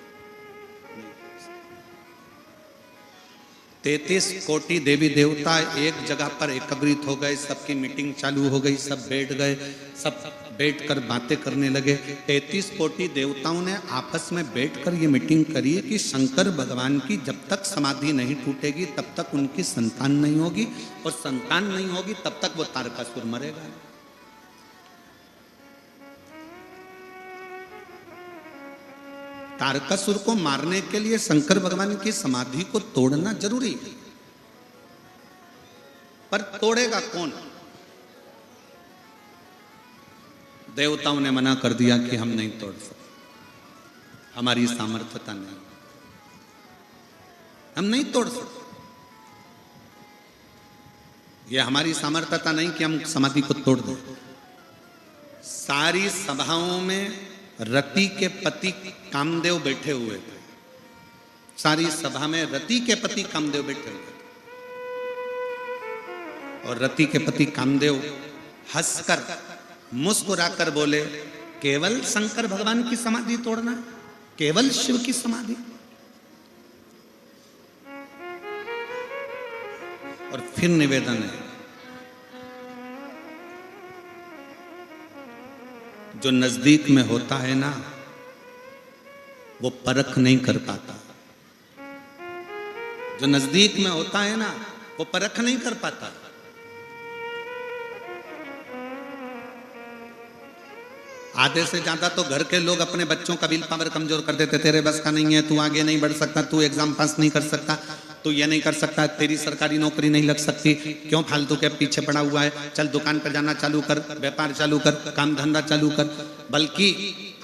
33 कोटि देवी देवता एक जगह पर एकत्रित हो गए, सबकी मीटिंग चालू हो गई, सब बैठ गए, सब बैठकर बातें करने लगे। 33 कोटि देवताओं ने आपस में बैठकर ये मीटिंग करी कि शंकर भगवान की जब तक समाधि नहीं टूटेगी तब तक उनकी संतान नहीं होगी, और संतान नहीं होगी तब तक वो तारकासुर मरेगा। तारकासुर को मारने के लिए शंकर भगवान की समाधि को तोड़ना जरूरी है, पर तोड़ेगा कौन? देवताओं ने मना कर दिया कि हम नहीं तोड़ सकते, हमारी सामर्थ्यता नहीं, हम नहीं तोड़ सकते। ये हमारी सामर्थ्यता नहीं कि हम समाधि को तोड़ दें। सारी सभाओं में रति के पति कामदेव बैठे हुए थे, सारी सभा में रति के पति कामदेव बैठे हुए थे, और रति के पति कामदेव हंसकर मुस्कुराकर बोले, केवल शंकर भगवान की समाधि तोड़ना, केवल शिव की समाधि? और फिर निवेदन है, जो नजदीक में होता है ना, वो परख नहीं कर पाता। जो नजदीक में होता है ना, वो परख नहीं कर पाता। आधे से ज्यादा तो घर के लोग अपने बच्चों का विल पावर कमजोर कर देते, तेरे बस का नहीं है, तू आगे नहीं बढ़ सकता, तू एग्जाम पास नहीं कर सकता, तू ये नहीं कर सकता, तेरी सरकारी नौकरी नहीं लग सकती, क्यों फालतू के पीछे पड़ा हुआ है, चल दुकान पर जाना चालू कर, व्यापार चालू कर, काम धंधा चालू कर। बल्कि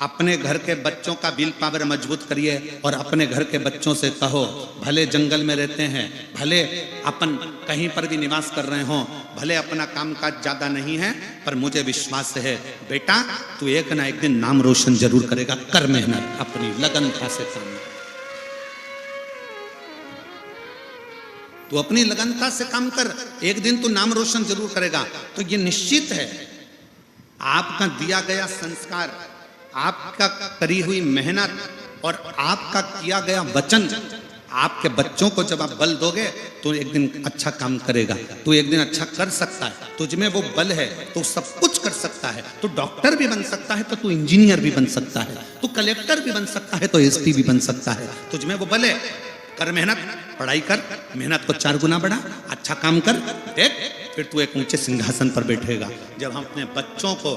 अपने घर के बच्चों का विल पावर मजबूत करिए और अपने घर के बच्चों से कहो, भले जंगल में रहते हैं, भले अपन कहीं पर भी निवास कर रहे हों, भले अपना कामकाज ज्यादा नहीं है, पर मुझे विश्वास है बेटा, तू एक ना एक दिन नाम रोशन जरूर करेगा, कर मेहनत, अपनी लगनता से काम, तू अपनी लगनता से काम कर, एक दिन तू नाम रोशन जरूर करेगा। तो ये निश्चित है, आपका दिया गया संस्कार, आपका करी हुई मेहनत और आपका किया गया वचन, आपके बच्चों को जब आप बल दोगे तो एक दिन अच्छा काम करेगा, तू एक दिन अच्छा कर सकता है, तुझ में वो बल है तो सब कुछ कर सकता है, तू डॉक्टर भी बन सकता है तो तू इंजीनियर भी बन सकता है, तू कलेक्टर भी बन सकता है तो एसपी भी बन सकता है, तुझ में वो बल है। कर मेहनत, पढ़ाई कर, मेहनत को 4 गुना बढ़ा, अच्छा काम कर, देख फिर तू एक ऊंचे सिंहासन पर बैठेगा। जब हम अपने बच्चों को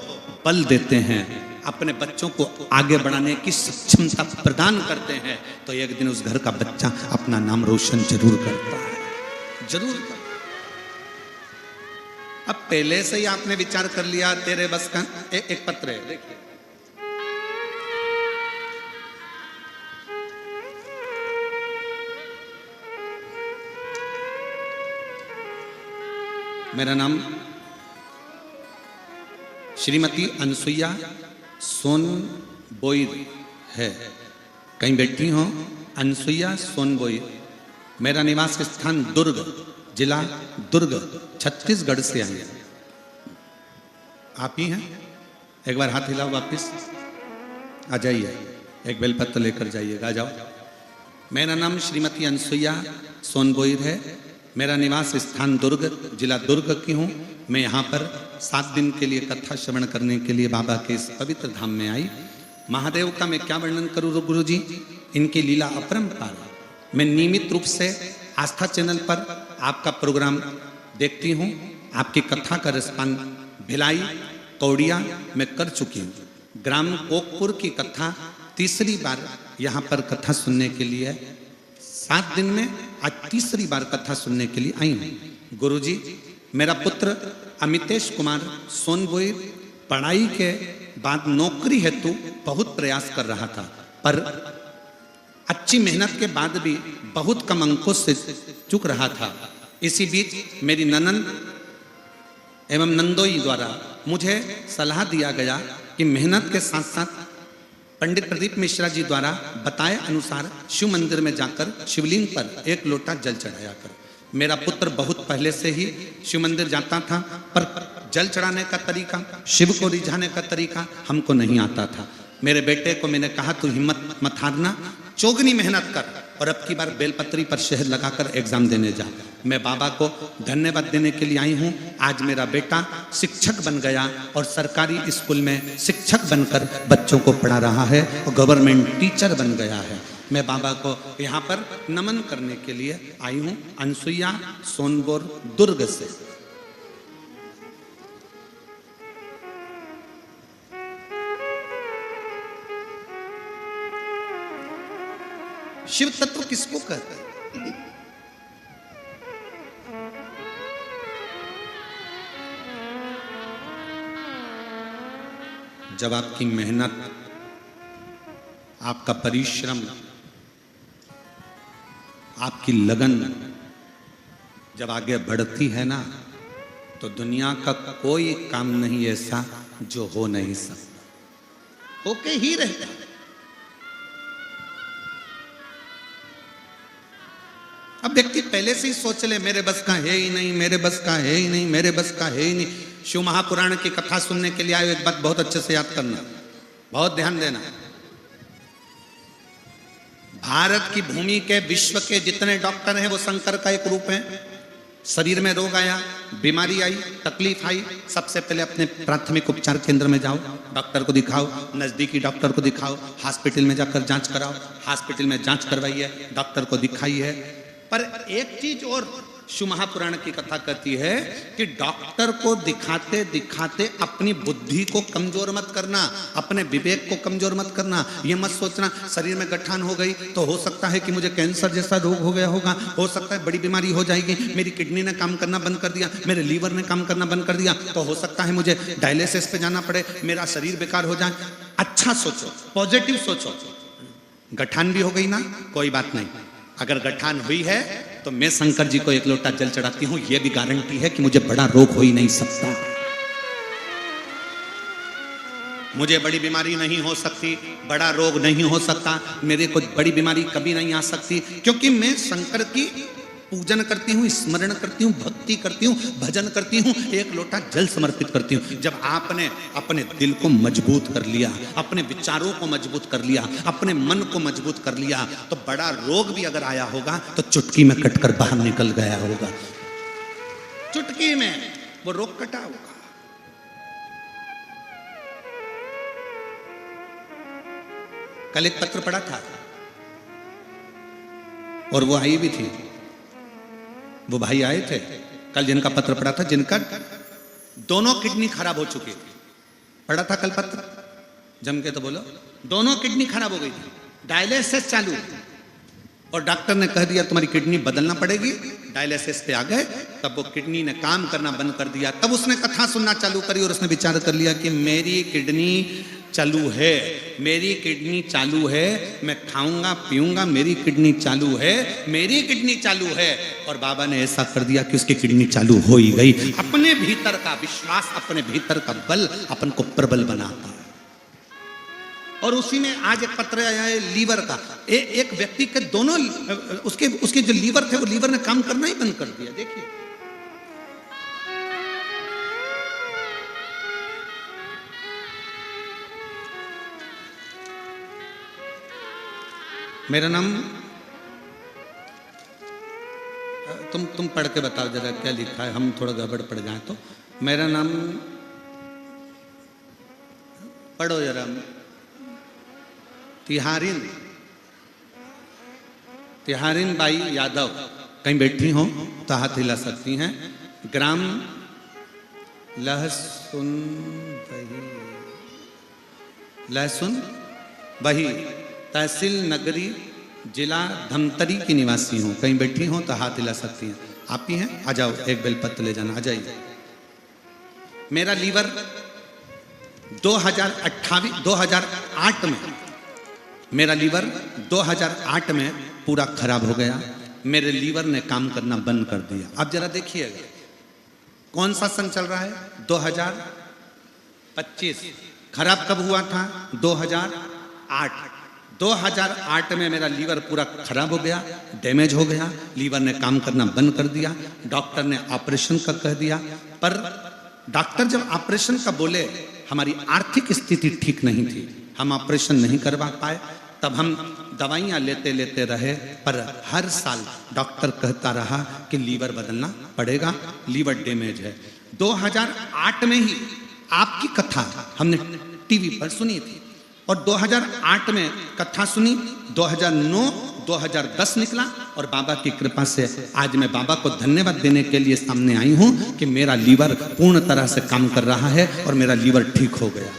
बल देते हैं, अपने बच्चों को आगे बढ़ाने की सक्षमता प्रदान करते हैं, तो एक दिन उस घर का बच्चा अपना नाम रोशन जरूर करता है, जरूर करता है। अब पहले से ही आपने विचार कर लिया तेरे बस का, एक पत्र है देखिए, मेरा नाम श्रीमती अनसुईया सोनबोई है, कहीं बैठी हो अनसुईया सोनबोई, मेरा निवास स्थान दुर्ग, जिला दुर्ग, छत्तीसगढ़ से आई है। आप ही हैं? एक बार हाथ हिलाओ, वापिस आ जाइए, एक बेलपत्र लेकर जाइएगा, आ जाओ। मेरा नाम श्रीमती अनसुईया सोनबोई है, मेरा निवास स्थान दुर्ग, जिला दुर्ग की हूँ। मैं यहाँ पर 7 दिन के लिए कथा श्रवण करने के लिए बाबा के इस पवित्र धाम में आई। महादेव का मैं क्या वर्णन करूँ गुरु जी, इनकी लीला अपरंपार है। मैं नियमित रूप से आस्था चैनल पर आपका प्रोग्राम देखती हूँ, आपकी कथा का रिस्पान भिलाई कौड़िया में कर चुकी हूँ। ग्राम कोकपुर की कथा तीसरी बार यहाँ पर कथा सुनने के लिए 7 दिन में आज तीसरी बार कथा सुनने के लिए आई हूँ। गुरुजी, मेरा पुत्र अमितेश कुमार सोनबोई पढ़ाई के बाद नौकरी हेतु बहुत प्रयास कर रहा था, पर अच्छी मेहनत के बाद भी बहुत कम अंकों से चूक रहा था। इसी बीच मेरी ननन एवं नंदोई द्वारा मुझे सलाह दिया गया कि मेहनत के साथ साथ पंडित प्रदीप मिश्रा जी द्वारा बताए अनुसार शिव मंदिर में जाकर शिवलिंग पर 1 लोटा जल चढ़ाया कर। मेरा पुत्र बहुत पहले से ही शिव मंदिर जाता था, पर जल चढ़ाने का तरीका, शिव को रिझाने का तरीका हमको नहीं आता था। मेरे बेटे को मैंने कहा, तू हिम्मत मत हारना, चौगनी मेहनत कर और अब की बार बेलपत्री पर शहद लगाकर एग्जाम देने जा। मैं बाबा को धन्यवाद देने के लिए आई हूँ। आज मेरा बेटा शिक्षक बन गया और सरकारी स्कूल में शिक्षक बनकर बच्चों को पढ़ा रहा है और गवर्नमेंट टीचर बन गया है। मैं बाबा को यहाँ पर नमन करने के लिए आई हूँ, अनसुईया सोनबोर दुर्ग से। शिव तत्व किसको कहते हैं? जब आपकी मेहनत, आपका परिश्रम, आपकी लगन जब आगे बढ़ती है ना, तो दुनिया का कोई काम नहीं ऐसा जो हो नहीं सकता, होके ही रहता है। अब व्यक्ति पहले से ही सोच ले मेरे बस का है ही नहीं, मेरे बस का है ही नहीं, मेरे बस का है ही नहीं। शिव महापुराण की कथा सुनने के लिए आए, एक बात बहुत अच्छे से याद करना, बहुत ध्यान देना। भारत की भूमि के, विश्व के जितने डॉक्टर हैं वो शंकर का एक रूप है। शरीर में रोग आया, बीमारी आई, तकलीफ आई, सबसे पहले अपने प्राथमिक उपचार केंद्र में जाओ, डॉक्टर को दिखाओ, नजदीकी डॉक्टर को दिखाओ, हॉस्पिटल में जाकर जांच कराओ, हॉस्पिटल में जांच करवाइए, डॉक्टर को दिखाइए। पर एक चीज और शिव महापुराण की कथा कहती है कि डॉक्टर को दिखाते दिखाते अपनी बुद्धि को कमजोर मत करना, अपने विवेक को कमजोर मत करना। ये मत सोचना शरीर में गठान हो गई तो हो सकता है कि मुझे कैंसर जैसा रोग हो गया होगा, हो सकता है बड़ी बीमारी हो जाएगी, मेरी किडनी ने काम करना बंद कर दिया, मेरे लीवर ने काम करना बंद कर दिया, तो हो सकता है मुझे डायलिसिस पे जाना पड़े, मेरा शरीर बेकार हो जाए। अच्छा सोचो, पॉजिटिव सोचो। गठान भी हो गई ना, कोई बात नहीं, अगर गठान हुई है तो मैं शंकर जी को एक लोटा जल चढ़ाती हूं, यह भी गारंटी है कि मुझे बड़ा रोग हो ही नहीं सकता, मुझे बड़ी बीमारी नहीं हो सकती, बड़ा रोग नहीं हो सकता, मेरे को बड़ी बीमारी कभी नहीं आ सकती, क्योंकि मैं शंकर की पूजन करती हूँ, स्मरण करती हूँ, भक्ति करती हूँ, भजन करती हूँ, एक लोटा जल समर्पित करती हूँ। जब आपने अपने दिल को मजबूत कर लिया, अपने विचारों को मजबूत कर लिया, अपने मन को मजबूत कर लिया, तो बड़ा रोग भी अगर आया होगा तो चुटकी में कटकर बाहर निकल गया होगा, चुटकी में वो रोग कटा होगा। कल एक पत्र पढ़ा था और वो आई भी थी, वो भाई आए थे कल जिनका पत्र पढ़ा था, जिनका दोनों किडनी खराब हो चुकी थी। पढ़ा था कल पत्र जम के, तो बोलो, दोनों किडनी खराब हो गई थी, डायलिसिस चालू, और डॉक्टर ने कह दिया तुम्हारी किडनी बदलना पड़ेगी। डायलिसिस पे आ गए, तब वो किडनी ने काम करना बंद कर दिया। तब उसने कथा सुनना चालू करी और उसने विचार कर लिया कि मेरी किडनी चालू है, मेरी किडनी चालू है, मैं खाऊंगा पीऊंगा, मेरी किडनी चालू है, मेरी किडनी चालू है। और बाबा ने ऐसा कर दिया कि उसकी किडनी चालू हो ही गई। अपने भीतर का विश्वास, अपने भीतर का बल अपन को प्रबल बनाता है। और उसी में आज एक पत्र आया है लीवर का। एक व्यक्ति के दोनों उसके जो लीवर थे, वो लीवर ने काम करना ही बंद कर दिया। देखिए, मेरा नाम, तुम पढ़ के बताओ जरा क्या लिखा है, हम थोड़ा गड़बड़ पड़ जाए तो। मेरा नाम पढ़ो जरा। तिहारिन बाई यादव कहीं बैठी हो तो हाथ हिला सकती हैं। ग्राम लहसुन बही, तहसील नगरी, जिला धमतरी की निवासी हूँ। कहीं बैठी हो तो हाथ हिला सकती हैं। आप ही हैं? आ जाओ, एक बेलपत्र ले जाना, आ जाइए। मेरा लीवर 2008 में, मेरा लीवर 2008 में पूरा खराब हो गया। मेरे लीवर ने काम करना बंद कर दिया। अब जरा देखिएगा कौन सा सन चल रहा है, 2025। खराब कब हुआ था? 2008। 2008 में मेरा लीवर पूरा खराब हो गया, डैमेज हो गया, लीवर ने काम करना बंद कर दिया। डॉक्टर ने ऑपरेशन का कह दिया, पर डॉक्टर जब ऑपरेशन का बोले, हमारी आर्थिक स्थिति ठीक नहीं थी, हम ऑपरेशन नहीं करवा पाए। तब हम दवाइयाँ लेते लेते रहे, पर हर साल डॉक्टर कहता रहा कि लीवर बदलना पड़ेगा, लीवर डैमेज है। 2008 में ही आपकी कथा हमने टीवी पर सुनी थी, और 2008 में कथा सुनी, 2009 2010 निकला, और बाबा की कृपा से आज मैं बाबा को धन्यवाद देने के लिए सामने आई हूं कि मेरा लीवर पूर्ण तरह से काम कर रहा है और मेरा लीवर ठीक हो गया।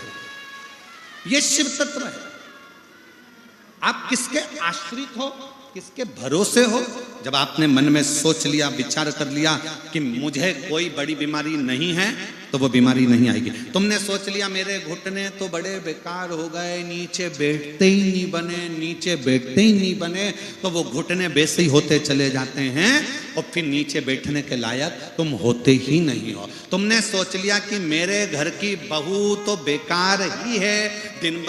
यह शिव तत्व है। आप किसके आश्रित हो, किसके भरोसे हो? जब आपने मन में सोच लिया, विचार कर लिया कि मुझे कोई बड़ी बीमारी नहीं है, तो वो बीमारी नहीं आएगी। तुमने सोच लिया मेरे घुटने तो बड़े बेकार हो गए, नीचे बैठते ही नहीं बने, नीचे बैठते ही नहीं बने, तो वो घुटने वैसे ही होते चले जाते हैं और फिर नीचे बैठने के लायक तुम होते ही नहीं हो। तुमने सोच लिया कि मेरे घर की बहू तो बेकार ही है, दिन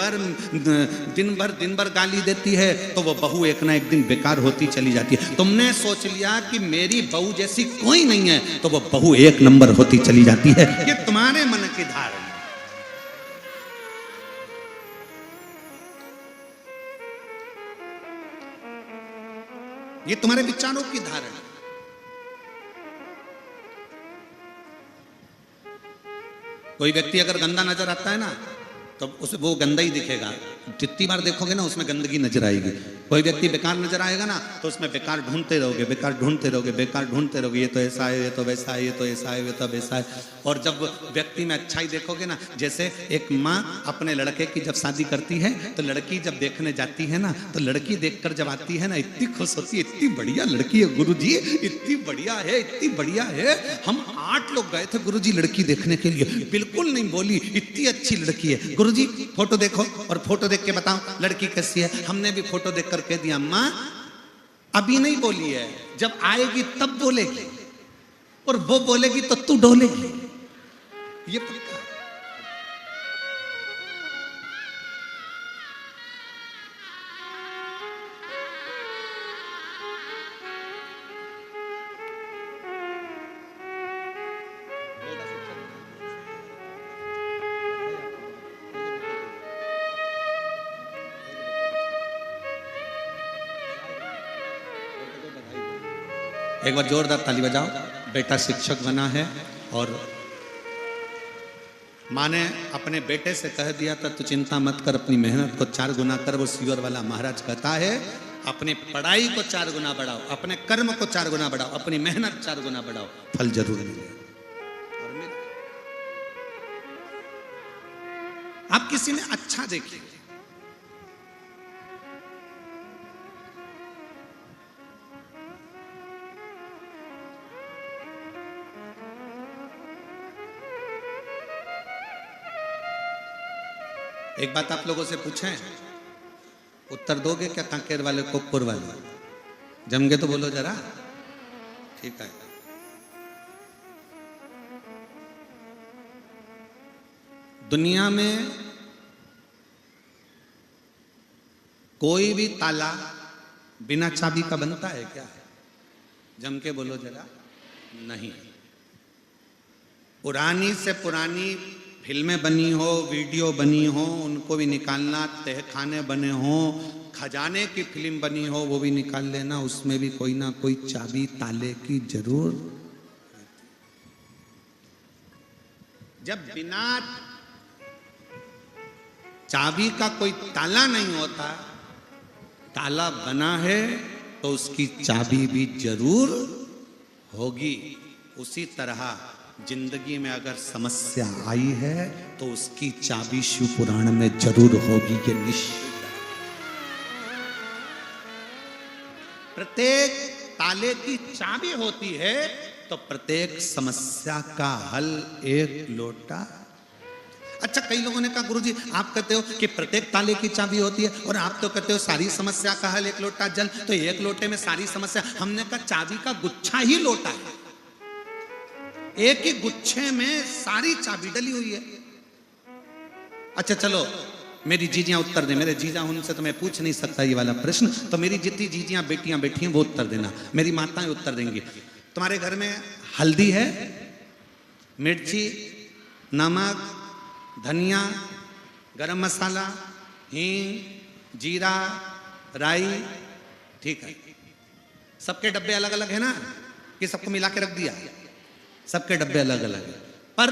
भर गाली देती है, तो वो बहू एक ना एक दिन बेकार होती चली जाती है। तुमने सोच लिया कि मेरी बहू जैसी कोई नहीं है, तो वो बहू एक नंबर होती चली जाती है। ये तुम्हारे मन की धारणा, ये तुम्हारे विचारों की धारणा। कोई व्यक्ति अगर गंदा नजर आता है ना, तो उसे वो गंदा ही दिखेगा। जितनी बार देखोगे ना उसमें गंदगी नजर आएगी। कोई व्यक्ति बेकार नजर आएगा ना, तो उसमें बेकार ढूंढते रहोगे, बेकार ढूंढते रहोगे, बेकार ढूंढते रहोगे। ये तो ऐसा है, ये तो वैसा है, ये तो ऐसा है, ये तो वैसा है। और जब व्यक्ति में अच्छाई देखोगे ना, जैसे एक माँ अपने लड़के की जब शादी करती है, तो लड़की जब देखने जाती है ना, तो लड़की देखकर जब आती है ना, इतनी खुश होती है, इतनी बढ़िया लड़की है गुरुजी, इतनी बढ़िया है, इतनी बढ़िया है। हम 8 लोग गए थे गुरुजी लड़की देखने के लिए, बिल्कुल नहीं बोली, इतनी अच्छी लड़की है। गुरुजी फोटो देखो और फोटो देख के बताओ लड़की कैसी है। हमने भी फोटो देखकर कह दिया अम्मा अभी नहीं बोली है, जब आएगी तब बोलेगी, और वो बोलेगी तो तू डोलेगी। ये पक्का। एक बार जोरदार ताली बजाओ। बेटा शिक्षक बना है और माँ ने अपने बेटे से कह दिया था तू चिंता मत कर, अपनी मेहनत को 4 गुना कर। वो सीवर वाला महाराज कहता है अपनी पढ़ाई को 4 गुना बढ़ाओ, अपने कर्म को 4 गुना बढ़ाओ, अपनी मेहनत 4 गुना बढ़ाओ, फल जरूर मिलेगा। आप किसी में अच्छा देखिए, एक बात आप लोगों से पूछें, उत्तर दोगे क्या? कांकेर वाले कोकपुर वाले जम के तो बोलो जरा। ठीक है, दुनिया में कोई भी ताला बिना चाबी का बनता है क्या? जम के बोलो जरा। नहीं। पुरानी से पुरानी फिल्में बनी हो, वीडियो बनी हो, उनको भी निकालना, तहखाने बने हो, खजाने की फिल्म बनी हो, वो भी निकाल लेना, उसमें भी कोई ना कोई चाबी ताले की जरूर। जब बिना चाबी का कोई ताला नहीं होता, ताला बना है तो उसकी चाबी भी जरूर होगी। उसी तरह जिंदगी में अगर समस्या आई है तो उसकी चाबी शिव पुराण में जरूर होगी, ये निश्चित। प्रत्येक ताले की चाबी होती है तो प्रत्येक समस्या का हल एक लोटा। अच्छा, कई लोगों ने कहा गुरुजी आप कहते हो कि प्रत्येक ताले की चाबी होती है और आप तो कहते हो सारी समस्या का हल एक लोटा जल, तो एक लोटे में सारी समस्या। हमने कहा चाबी का गुच्छा ही लोटा है, एक ही गुच्छे में सारी चाबी डली हुई है। अच्छा चलो, मेरी जीजियां उत्तर दे, मेरे जीजा उनसे तो मैं पूछ नहीं सकता ये वाला प्रश्न, तो मेरी जितनी जीजियां बेटियां बैठी हैं वो उत्तर देना, मेरी माताएं उत्तर देंगी। तुम्हारे घर में हल्दी है, मिर्ची, नमक, धनिया, गरम मसाला, हींग, जीरा, राई, ठीक है। सबके डब्बे अलग अलग है ना, कि सबको मिला के रख दिया? सबके डब्बे अलग अलग हैं, पर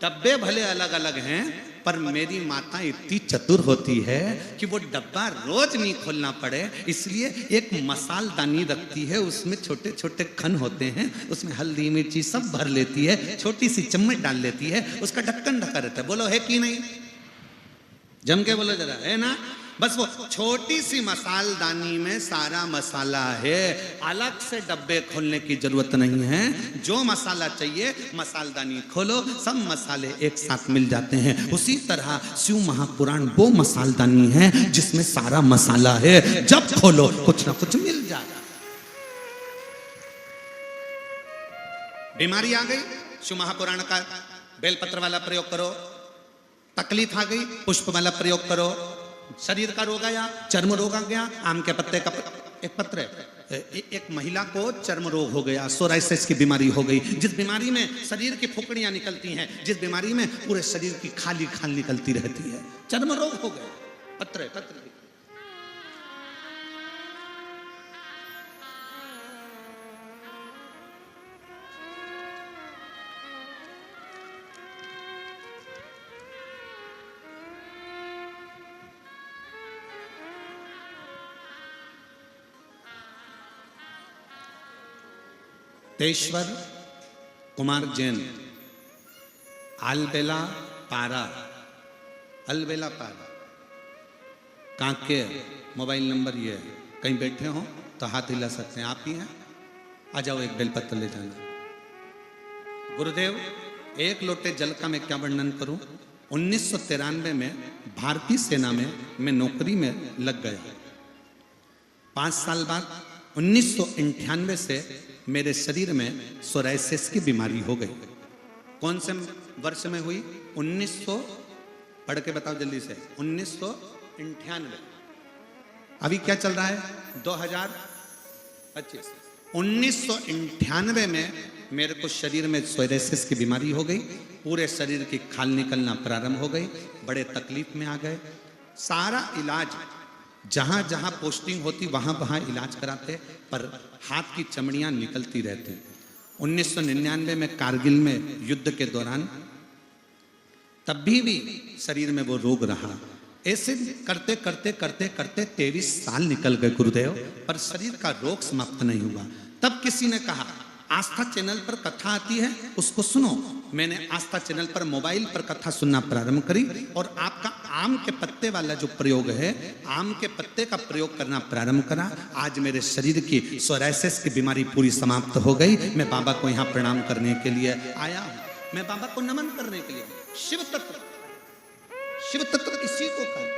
डब्बे भले अलग अलग हैं, पर मेरी माता इतनी चतुर होती है कि वो डब्बा रोज नहीं खोलना पड़े, इसलिए एक मसालदानी रखती है, उसमें छोटे छोटे खन होते हैं, उसमें हल्दी मिर्ची सब भर लेती है, छोटी सी चम्मच डाल लेती है, उसका ढक्कन ढका रहता है। बोलो है कि नहीं? जम के बोलो जरा, है ना? बस वो छोटी सी मसालदानी में सारा मसाला है, अलग से डब्बे खोलने की जरूरत नहीं है। जो मसाला चाहिए मसालदानी खोलो, सब मसाले एक साथ मिल जाते हैं। उसी तरह शिव महापुराण वो मसालदानी है जिसमें सारा मसाला है, जब खोलो कुछ ना कुछ मिल जाएगा। बीमारी आ गई, शिव महापुराण का बेलपत्र वाला प्रयोग करो। तकलीफ आ गई, पुष्प वाला प्रयोग करो। शरीर का रोग आया, चर्म रोग आ गया, आम के पत्ते का एक पत्र है। एक महिला को चर्म रोग हो गया, सोराइसिस की बीमारी हो गई, जिस बीमारी में शरीर की फुकड़ियां निकलती हैं, जिस बीमारी में पूरे शरीर की खाली खाल निकलती रहती है, चर्म रोग हो गया। पत्र तेश्वर कुमार जैन, अलबेला पारा, अलबेला पारा, कांके। मोबाइल नंबर ये है, कहीं बैठे हो तो हाथ हिला सकते हैं, आप ही हैं, आ जाओ एक बेलपत्र ले जाना। गुरुदेव, एक लोटे जल का मैं क्या वर्णन करूं। 1993 में भारतीय सेना में मैं नौकरी में लग गया। 5 साल बाद 1998 से मेरे शरीर में सोराइसिस की बीमारी हो गई। कौन से वर्ष में हुई? 1900, पढ़ के बताओ जल्दी से, 1998। अभी क्या चल रहा है? 2025। 1998 में मेरे को शरीर में सोराइसिस की बीमारी हो गई, पूरे शरीर की खाल निकलना प्रारंभ हो गई, बड़े तकलीफ में आ गए। सारा इलाज जहां जहां पोस्टिंग होती वहां वहां इलाज कराते, पर हाथ की चमड़ियां निकलती रहती। 1999 में कारगिल में युद्ध के दौरान तब भी शरीर में वो रोग रहा। ऐसे करते करते करते करते 23 साल निकल गए गुरुदेव, पर शरीर का रोग समाप्त नहीं हुआ। तब किसी ने कहा आस्था चैनल पर कथा आती है, उसको सुनो। मैंने आस्था चैनल पर मोबाइल पर कथा सुनना प्रारंभ करी, और आपका आम के पत्ते वाला जो प्रयोग है, आम के पत्ते का प्रयोग करना प्रारंभ करा। आज मेरे शरीर की सोराइसिस की बीमारी पूरी समाप्त हो गई। मैं बाबा को यहाँ प्रणाम करने के लिए आया हूँ, मैं बाबा को नमन करने के लिए। शिव तत्व, शिव तत्व इसी को कहते हैं।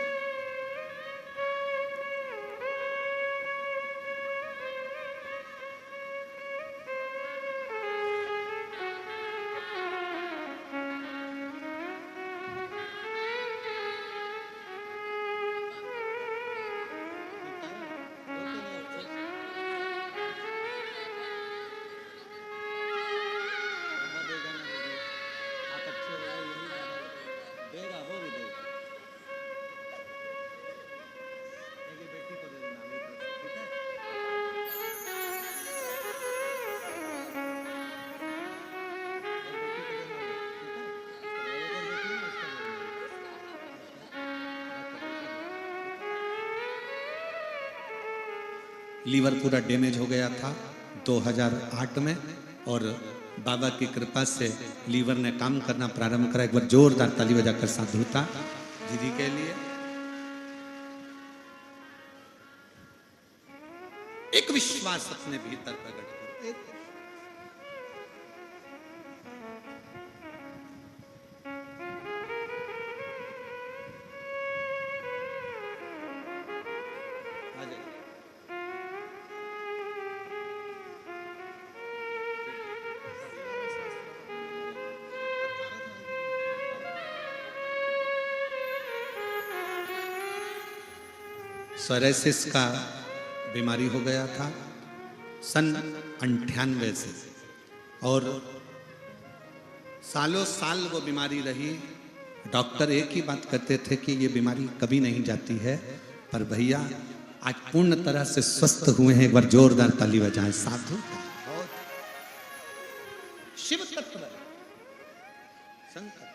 लीवर पूरा डैमेज हो गया था 2008 में, और बाबा की कृपा से लीवर ने काम करना प्रारंभ करा। एक बार जोरदार ताली बजाकर साधुता दीदी के लिए। एक विश्वास अपने भीतर प्रकट करो। सोराइसिस का बीमारी हो गया था सन 98 से, और सालों साल वो बीमारी रही। डॉक्टर एक ही बात कहते थे कि ये बीमारी कभी नहीं जाती है, पर भैया आज पूर्ण तरह से स्वस्थ हुए हैं। एक बार जोरदार ताली बजाएं। साधु शिव तत्व शंकर,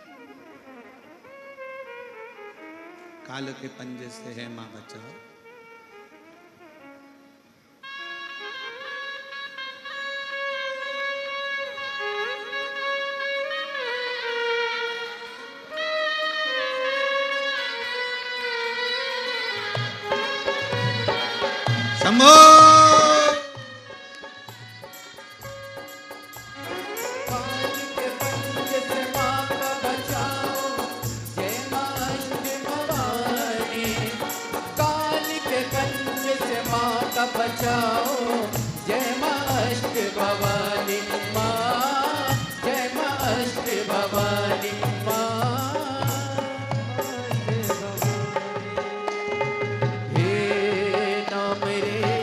काल के पंजे से है मां बचाओ। शंभो। बचाओ जय मां अष्ट भवानी मां, जय मां अष्ट भवानी मां। हे नाम रे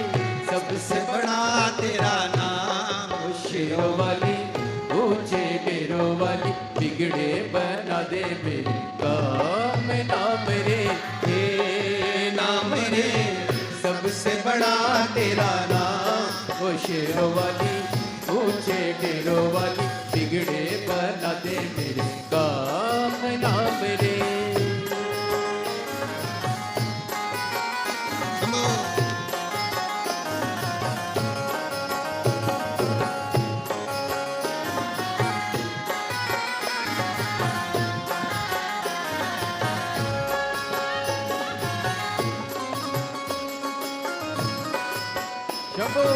सबसे बड़ा तेरा नाम, शेरों वाली ऊंचे डेरों वाली बिगड़े बना दे मेरे काम। नाम रे हे नाम रे सबसे बड़ा तेरा नाम, ओ शेरों वाली ऊंचे डेरों वाली बिगड़े बना दे मेरे काम। नाम रे शंभो।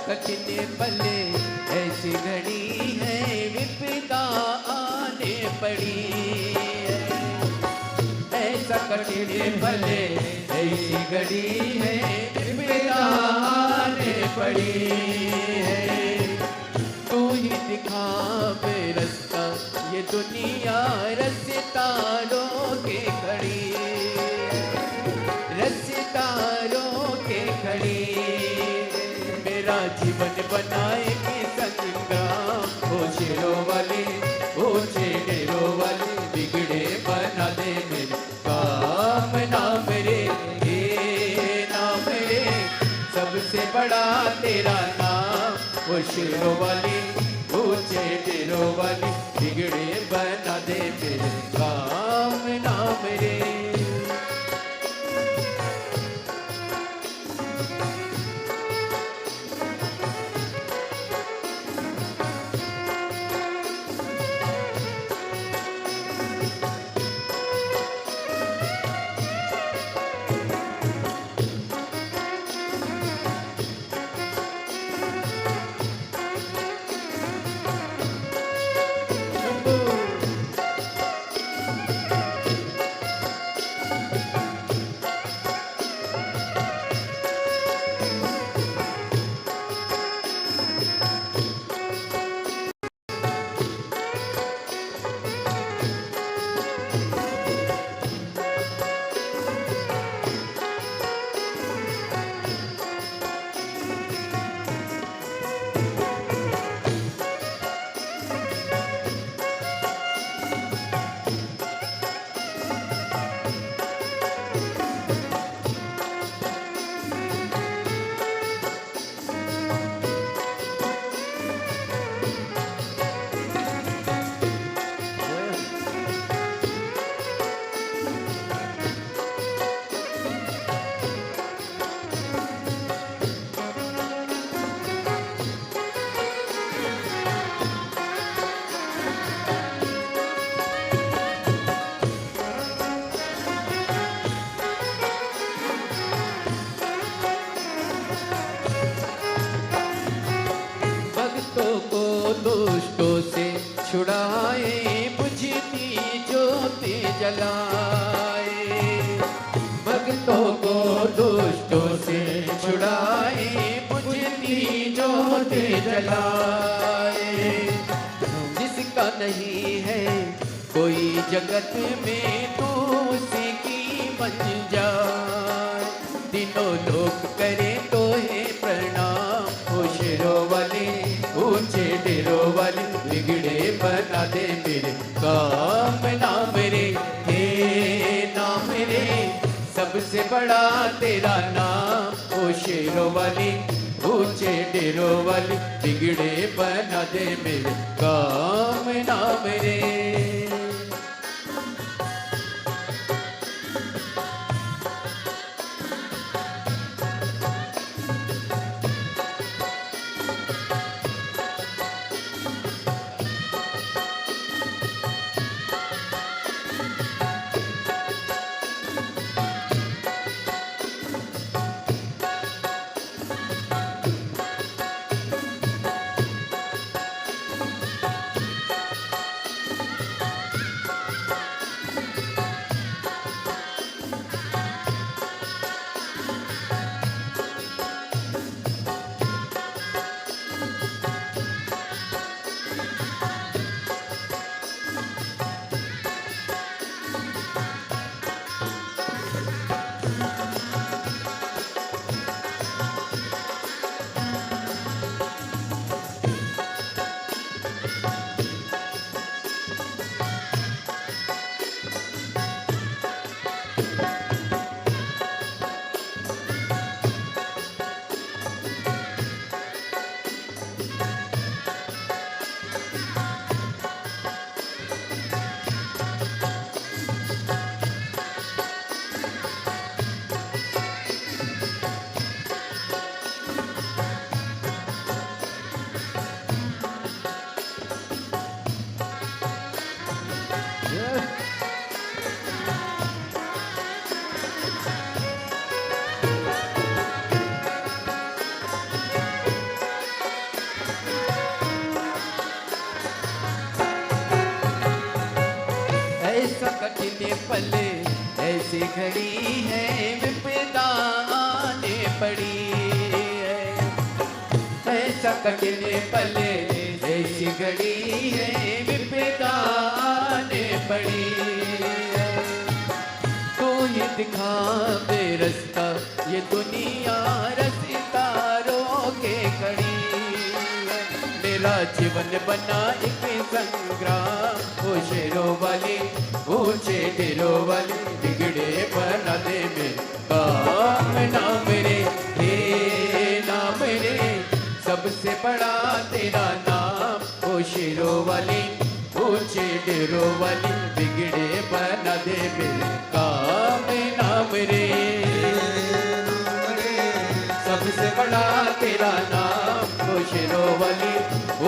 कठिन पले ऐसी घड़ी है विपदा आने पड़ी है, ऐसा कठिन पले ऐसी घड़ी है विपदा आने पड़ी है। तू ही दिखा में रास्ता ये दुनिया रास्ता रोके खड़ी, रास्ता रोके खड़ी। मेरा जीवन बनाएगी संग्राम, ओ शेरों वाले ओ शेरों वाले बिगड़े बना दे मेरे काम। नाम रे हे नाम रे सबसे बड़ा तेरा नाम, ओ शेरों वाले ओ शेरों वाले बिगड़े बना दे मेरे काम। नाम रे जगत में तू उसी की बन जाए। तीनों लोग करे तो है प्रणाम, ओ शेरों वाले ऊंचे डेरों वाले, बिगड़े बना दे मेरे काम नाम रे, हे नाम रे, सबसे बड़ा तेरा नाम। ओ शेरों वाली ऊंचे डेरों वाली, बिगड़े बना दे मेरे काम नाम रे। ऐसा कठिन पल ऐसी घड़ी है, विपदा आने पड़ी है। ऐसा कठिन पल ऐसी घड़ी है, विपदा आने पड़ी है। तू ही दिखा दे रास्ता, ये दुनिया रास्ता रोके खड़ी है। मेरा जीवन बना एक संग्राम, ओ शेरों वाली ऊंचे डेरों वाली, बिगड़े बना दे मेरे काम नाम रे, हे नाम रे, सबसे बड़ा तेरा नाम। ओ शेरों वाली ऊंचे डेरों वाली, बिगड़े बना दे मेरे काम नाम रे, सबसे बड़ा तेरा नाम। ओ शेरों वाली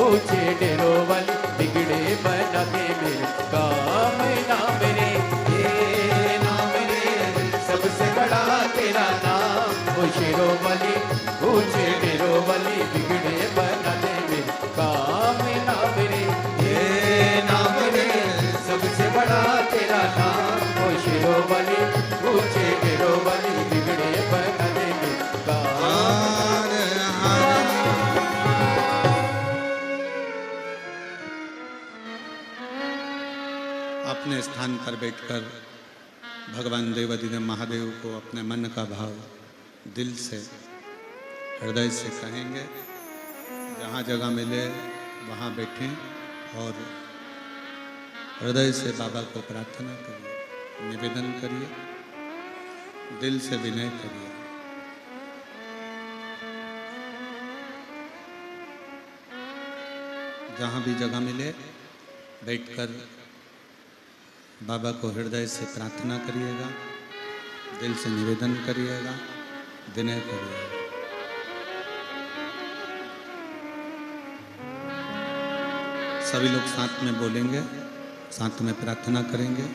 ऊंचे डेरों वाली, बिगड़े बना दे मेरे काम नाम रे, हे नाम रे, सबसे बड़ा तेरा नाम। ओ शेरों वाली ऊंचे डेरों वाली, बिगड़े बना दे मेरे काम नाम रे, हे नाम रे, सबसे बड़ा तेरा नाम। ओ शेरों वाली ऊंचे डेरों वाली, बिगड़े बना दे मेरे काम। अपने स्थान पर बैठकर भगवान देवाधिदेव महादेव को अपने मन का भाव दिल से हृदय से कहेंगे। जहाँ जगह मिले वहाँ बैठें और हृदय से बाबा को प्रार्थना करिए, निवेदन करिए, दिल से विनय करिए। जहाँ भी जगह मिले बैठकर बाबा को हृदय से प्रार्थना करिएगा, दिल से निवेदन करिएगा, विनय करिएगा। सभी लोग साथ में बोलेंगे, साथ में प्रार्थना करेंगे।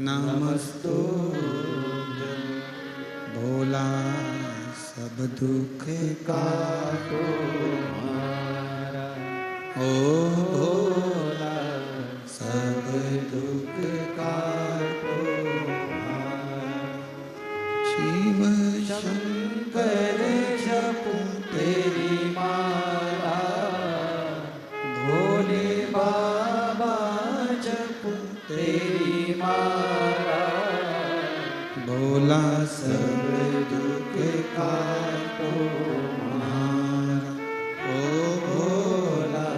नमस्तुभ्यं भोला सब दुख काटो हमारा। ओ भोला सब दुख काटो हमारा। शिव शंकर जपू तेरी माला, भोले बाबा जपू तेरी माला। भोला सब दुख काटो हमारा। ओ भोला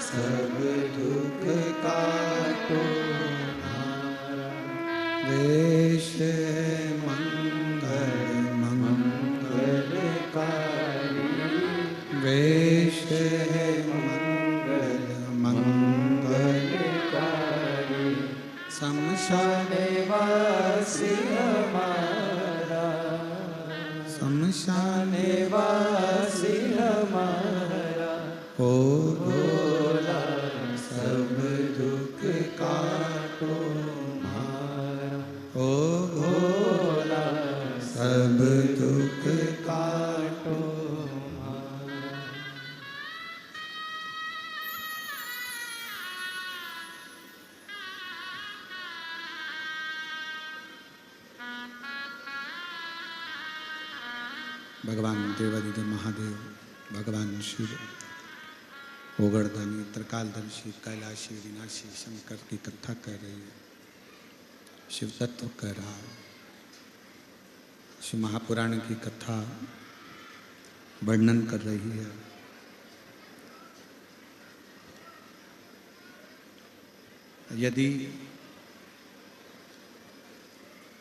सब दुख काटो हमारा। वेश मंगल मंगलकारी, वेश मंगल मंगलकारी शमशान निवासी हमारा। शमशान निवासी हमारा। ओ भोला सब दुख काटो हमारा। ओ भोला सब दुख काटो हमारा। भगवान देवादिदेव महादेव, भगवान शिव, ओगरदानी, त्रिकालदर्शी, कैलाशी, विनाशी शंकर की कथा कर रही है। शिव तत्व कह रहा है। शिव महापुराण की कथा वर्णन कर रही है। यदि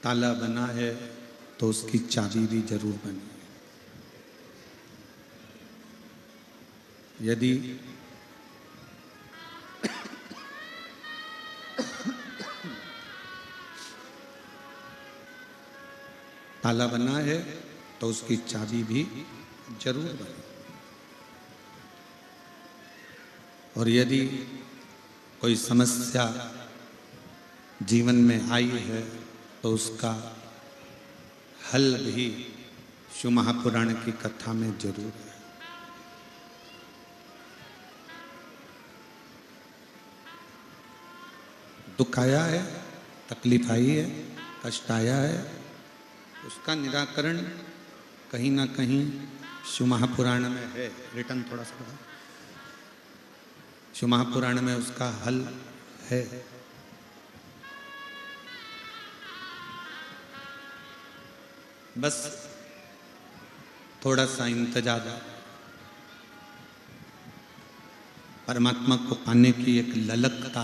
ताला बना है तो उसकी चाबी भी जरूर बनी है। यदि ताला बना है तो उसकी चाबी भी जरूर बनी। और यदि कोई समस्या जीवन में आई है तो उसका हल भी शिव महापुराण की कथा में जरूर है। दुख आया है, तकलीफ आई है, कष्ट आया है, उसका निराकरण कहीं ना कहीं शिव महापुराण में है। रिटर्न थोड़ा सा बढ़ा। शिव महापुराण में उसका हल है। बस थोड़ा सा इंतजार, परमात्मा को पाने की एक ललकता,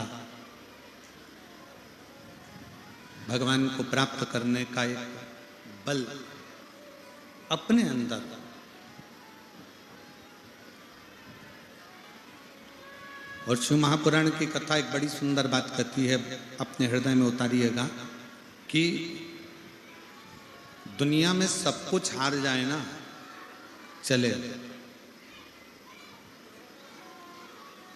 भगवान को प्राप्त करने का एक बल अपने अंदर। और शिव महापुराण की कथा एक बड़ी सुंदर बात कहती है, अपने हृदय में उतारिएगा कि दुनिया में सब कुछ हार जाए ना चले।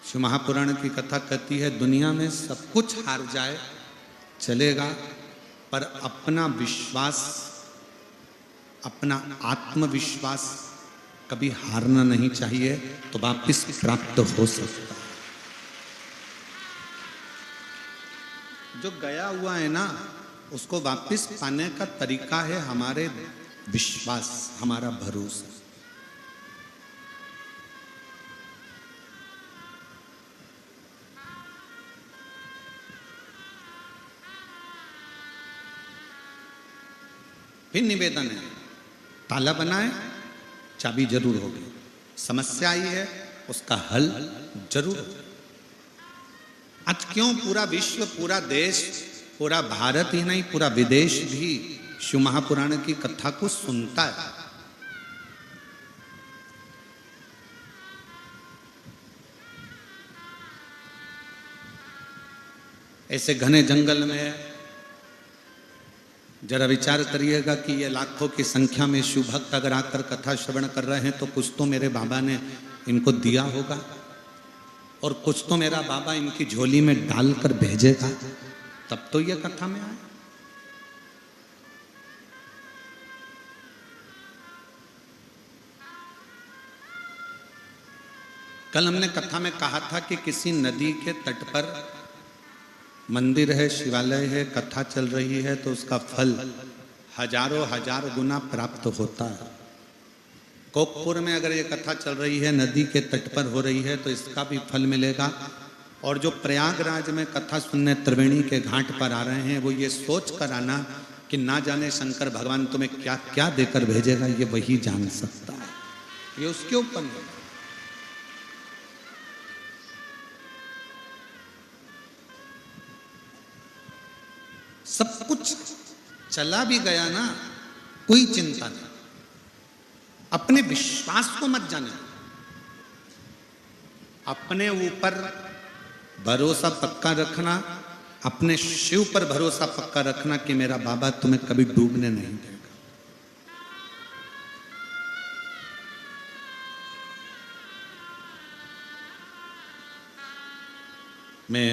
शिव महापुराण की कथा कहती है दुनिया में सब कुछ हार जाए चलेगा, पर अपना विश्वास, अपना आत्मविश्वास कभी हारना नहीं चाहिए, तो वापिस प्राप्त हो सकता है। जो गया हुआ है ना, उसको वापिस पाने का तरीका है हमारे विश्वास, हमारा भरोसा। फिर निवेदन है, ताला बनाए, चाबी जरूर होगी। समस्या आई है, उसका हल जरूर। आज क्यों पूरा विश्व, पूरा देश, पूरा भारत ही नहीं, पूरा विदेश भी शिव महापुराण की कथा को सुनता है। ऐसे घने जंगल में जरा विचार करिएगा कि ये लाखों की संख्या में शिव भक्त अगर आकर कथा श्रवण कर रहे हैं तो कुछ तो मेरे बाबा ने इनको दिया होगा और कुछ तो मेरा बाबा इनकी झोली में डालकर भेजेगा। तब तो ये कथा में आए। कल हमने कथा में कहा था कि किसी नदी के तट पर मंदिर है, शिवालय है, कथा चल रही है तो उसका फल हजारों हजार गुना प्राप्त होता है। कोकपुर में अगर ये कथा चल रही है, नदी के तट पर हो रही है, तो इसका भी फल मिलेगा। और जो प्रयागराज में कथा सुनने त्रिवेणी के घाट पर आ रहे हैं, वो ये सोच कर आना कि ना जाने शंकर भगवान तुम्हें क्या क्या देकर भेजेगा, ये वही जान सकता है। ये उसके ऊपर है। सब कुछ चला भी गया ना, कोई चिंता नहीं। अपने विश्वास को मत जाने, अपने ऊपर भरोसा पक्का रखना, अपने शिव पर भरोसा पक्का रखना कि मेरा बाबा तुम्हें कभी डूबने नहीं देगा। मैं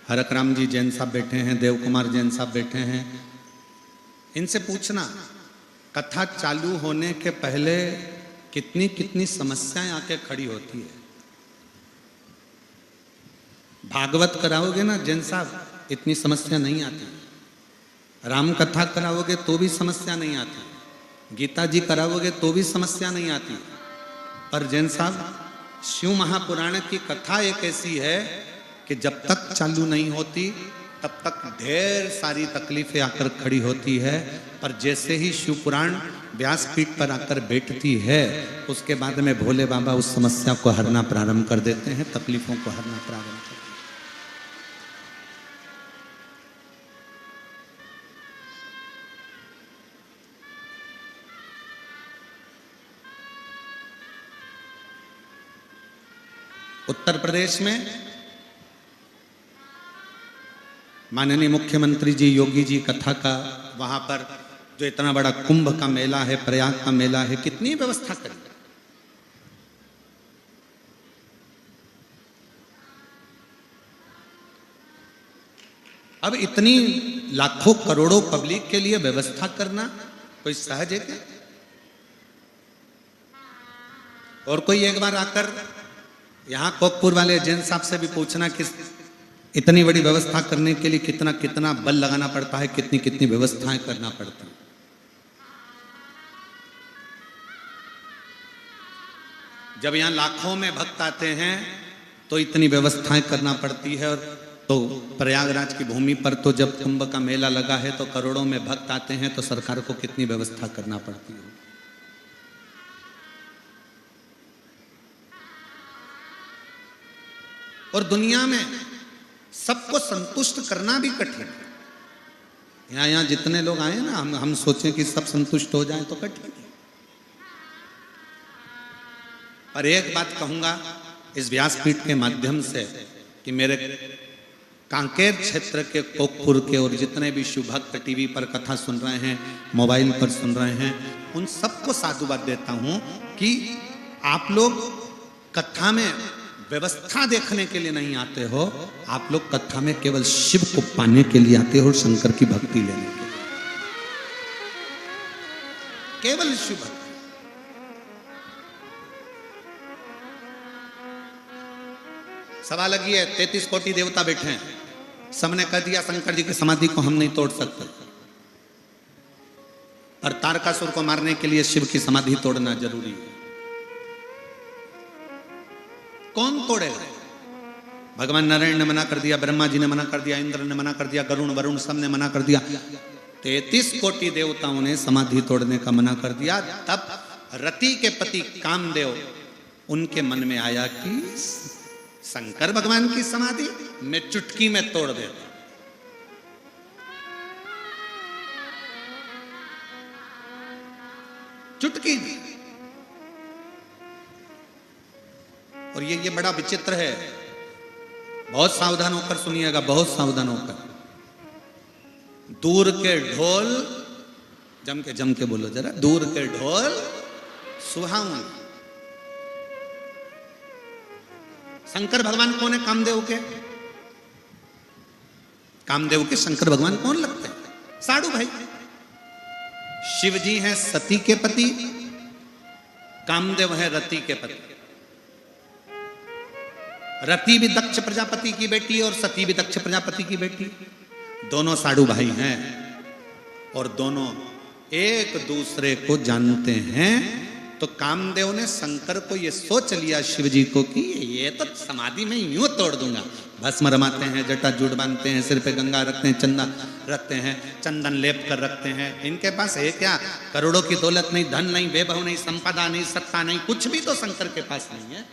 हरक राम जी जैन साहब बैठे हैं, देव कुमार जैन साहब बैठे हैं, इनसे पूछना कथा चालू होने के पहले कितनी कितनी समस्याएं आके खड़ी होती है। भागवत कराओगे ना जैन साहब, इतनी समस्या नहीं आती। राम कथा कराओगे तो भी समस्या नहीं आती। गीता जी कराओगे तो भी समस्या नहीं आती। पर जैन साहब, शिव महापुराण की कथा एक ऐसी है कि जब तक चालू नहीं होती तब तक ढेर सारी तकलीफें आकर खड़ी होती है। पर जैसे ही शिव पुराण व्यासपीठ पर आकर बैठती है, उसके बाद में भोले बाबा उस समस्या को हरना प्रारंभ कर देते हैं, तकलीफों को हरना प्रारंभ करते हैं। उत्तर प्रदेश में माननीय मुख्यमंत्री जी योगी जी कथा का, वहां पर जो इतना बड़ा कुंभ का मेला है, प्रयाग का मेला है, कितनी व्यवस्था करी। अब इतनी लाखों करोड़ों पब्लिक के लिए व्यवस्था करना कोई सहज है क्या? और कोई एक बार आकर यहां कोकपुर वाले जैन साहब से भी पूछना कि इतनी बड़ी व्यवस्था करने के लिए कितना कितना बल लगाना पड़ता है, कितनी कितनी व्यवस्थाएं करना पड़ती है। जब यहां लाखों में भक्त आते हैं तो इतनी व्यवस्थाएं करना पड़ती है। और तो प्रयागराज की भूमि पर तो जब कुंभ का मेला लगा है तो करोड़ों में भक्त आते हैं, तो सरकार को कितनी व्यवस्था करना पड़ती है। और दुनिया में सबको संतुष्ट करना भी कठिन है। यहां जितने लोग आए ना, हम सोचें कि सब संतुष्ट हो जाएं तो कठिन है। पर एक बात कहूंगा इस व्यासपीठ के माध्यम से कि मेरे कांकेर क्षेत्र के कोकपुर के और जितने भी शिव भक्त टीवी पर कथा सुन रहे हैं, मोबाइल पर सुन रहे हैं, उन सबको साधुवाद देता हूं कि आप लोग कथा में व्यवस्था देखने के लिए नहीं आते हो, आप लोग कथा में केवल शिव को पाने के लिए आते हो और शंकर की भक्ति लेने के लिए, केवल शिव भक्ति। सवाल लगी है, 33 कोटि देवता बैठे हैं, सबने कह दिया शंकर जी की समाधि को हम नहीं तोड़ सकते, और तारकासुर को मारने के लिए शिव की समाधि तोड़ना जरूरी है। कौन तोड़ेगा? भगवान नारायण ने मना कर दिया, ब्रह्मा जी ने मना कर दिया, इंद्र ने मना कर दिया, गरुण वरुण सब ने मना कर दिया, 33 कोटि देवताओं ने समाधि तोड़ने का मना कर दिया। तब रति के पति कामदेव, उनके मन में आया कि शंकर भगवान की समाधि मैं चुटकी में तोड़ देता। चुटकी दी। और ये बड़ा विचित्र है, बहुत सावधान होकर सुनिएगा, बहुत सावधान होकर। दूर के ढोल, जम के बोलो जरा, दूर के ढोल सुहावन। शंकर भगवान कौन है? कामदेव के। कामदेव के शंकर भगवान कौन लगते हैं? साडू भाई। शिव जी हैं सती के पति, कामदेव है रति के पति। रति भी दक्ष प्रजापति की बेटी और सती भी दक्ष प्रजापति की बेटी। दोनों साडू भाई हैं और दोनों एक दूसरे को जानते हैं। तो कामदेव ने शंकर को ये सोच लिया शिव जी को कि ये तो समाधि में यूं तोड़ दूंगा। भस्म रमाते हैं, जटा जूट बांधते हैं, सिर पे गंगा रखते हैं, चंदन रखते हैं, चंदन लेप कर रखते हैं। इनके पास है क्या? करोड़ों की दौलत नहीं, धन नहीं, वैभव नहीं, संपदा नहीं, सत्ता नहीं, कुछ भी तो शंकर के पास नहीं है।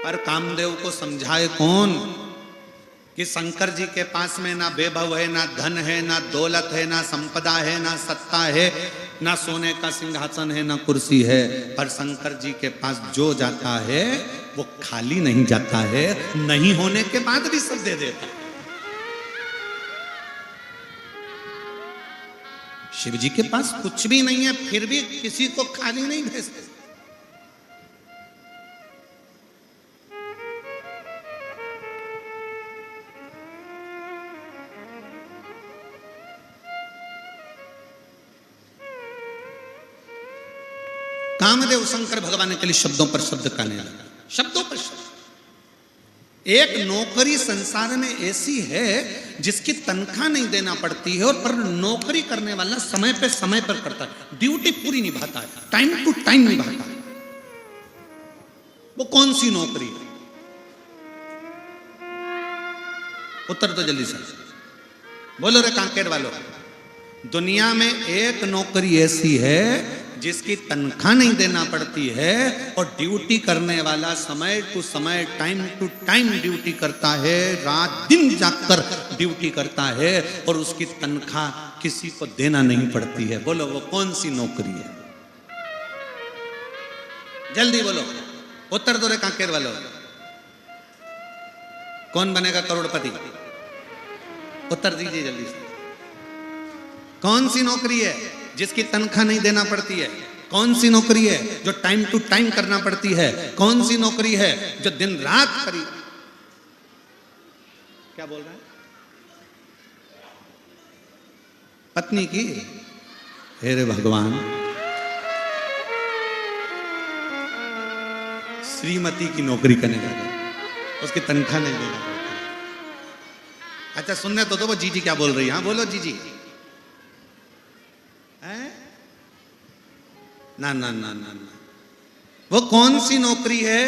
पर कामदेव को समझाए कौन कि शंकर जी के पास में ना वैभव है, ना धन है, ना दौलत है, ना संपदा है, ना सत्ता है, ना सोने का सिंहासन है, ना कुर्सी है। पर शंकर जी के पास जो जाता है वो खाली नहीं जाता है, नहीं होने के बाद भी सब दे देता है। शिव जी के पास कुछ भी नहीं है, फिर भी किसी को खाली नहीं भेजते। कामदेव शंकर भगवान के लिए शब्दों पर शब्द कहने लगा, शब्दों पर शब्द। एक नौकरी संसार में ऐसी है जिसकी तनख्वाह नहीं देना पड़ती है और पर नौकरी करने वाला समय पर करता है, ड्यूटी पूरी निभाता है, टाइम टू टाइम निभाता है। वो कौन सी नौकरी है? उत्तर तो जल्दी से बोलो रे कांकेर वालों। दुनिया में एक नौकरी ऐसी है जिसकी तनख्वाह नहीं देना पड़ती है और ड्यूटी करने वाला समय टू समय, टाइम टू टाइम ड्यूटी करता है, रात दिन जाकर ड्यूटी करता है और उसकी तनख्वाह किसी को देना नहीं पड़ती है। बोलो वो कौन सी नौकरी है? जल्दी बोलो, उत्तर दो रे कांकेर वालों। कौन बनेगा करोड़पति? उत्तर दीजिए जल्दी से। कौन सी नौकरी है जिसकी तनख्वाह नहीं देना पड़ती है? कौन सी नौकरी है जो टाइम टू टाइम करना पड़ती है? कौन सी नौकरी है जो दिन रात करी? क्या बोल रहा है? पत्नी की? हे रे भगवान, श्रीमती की नौकरी करने लगा, उसकी तनख्वाह नहीं देना पड़ती। अच्छा सुनने तो दो, वो जीजी क्या बोल रही है? हाँ बोलो जीजी। ना ना ना ना ना, वो कौन सी नौकरी है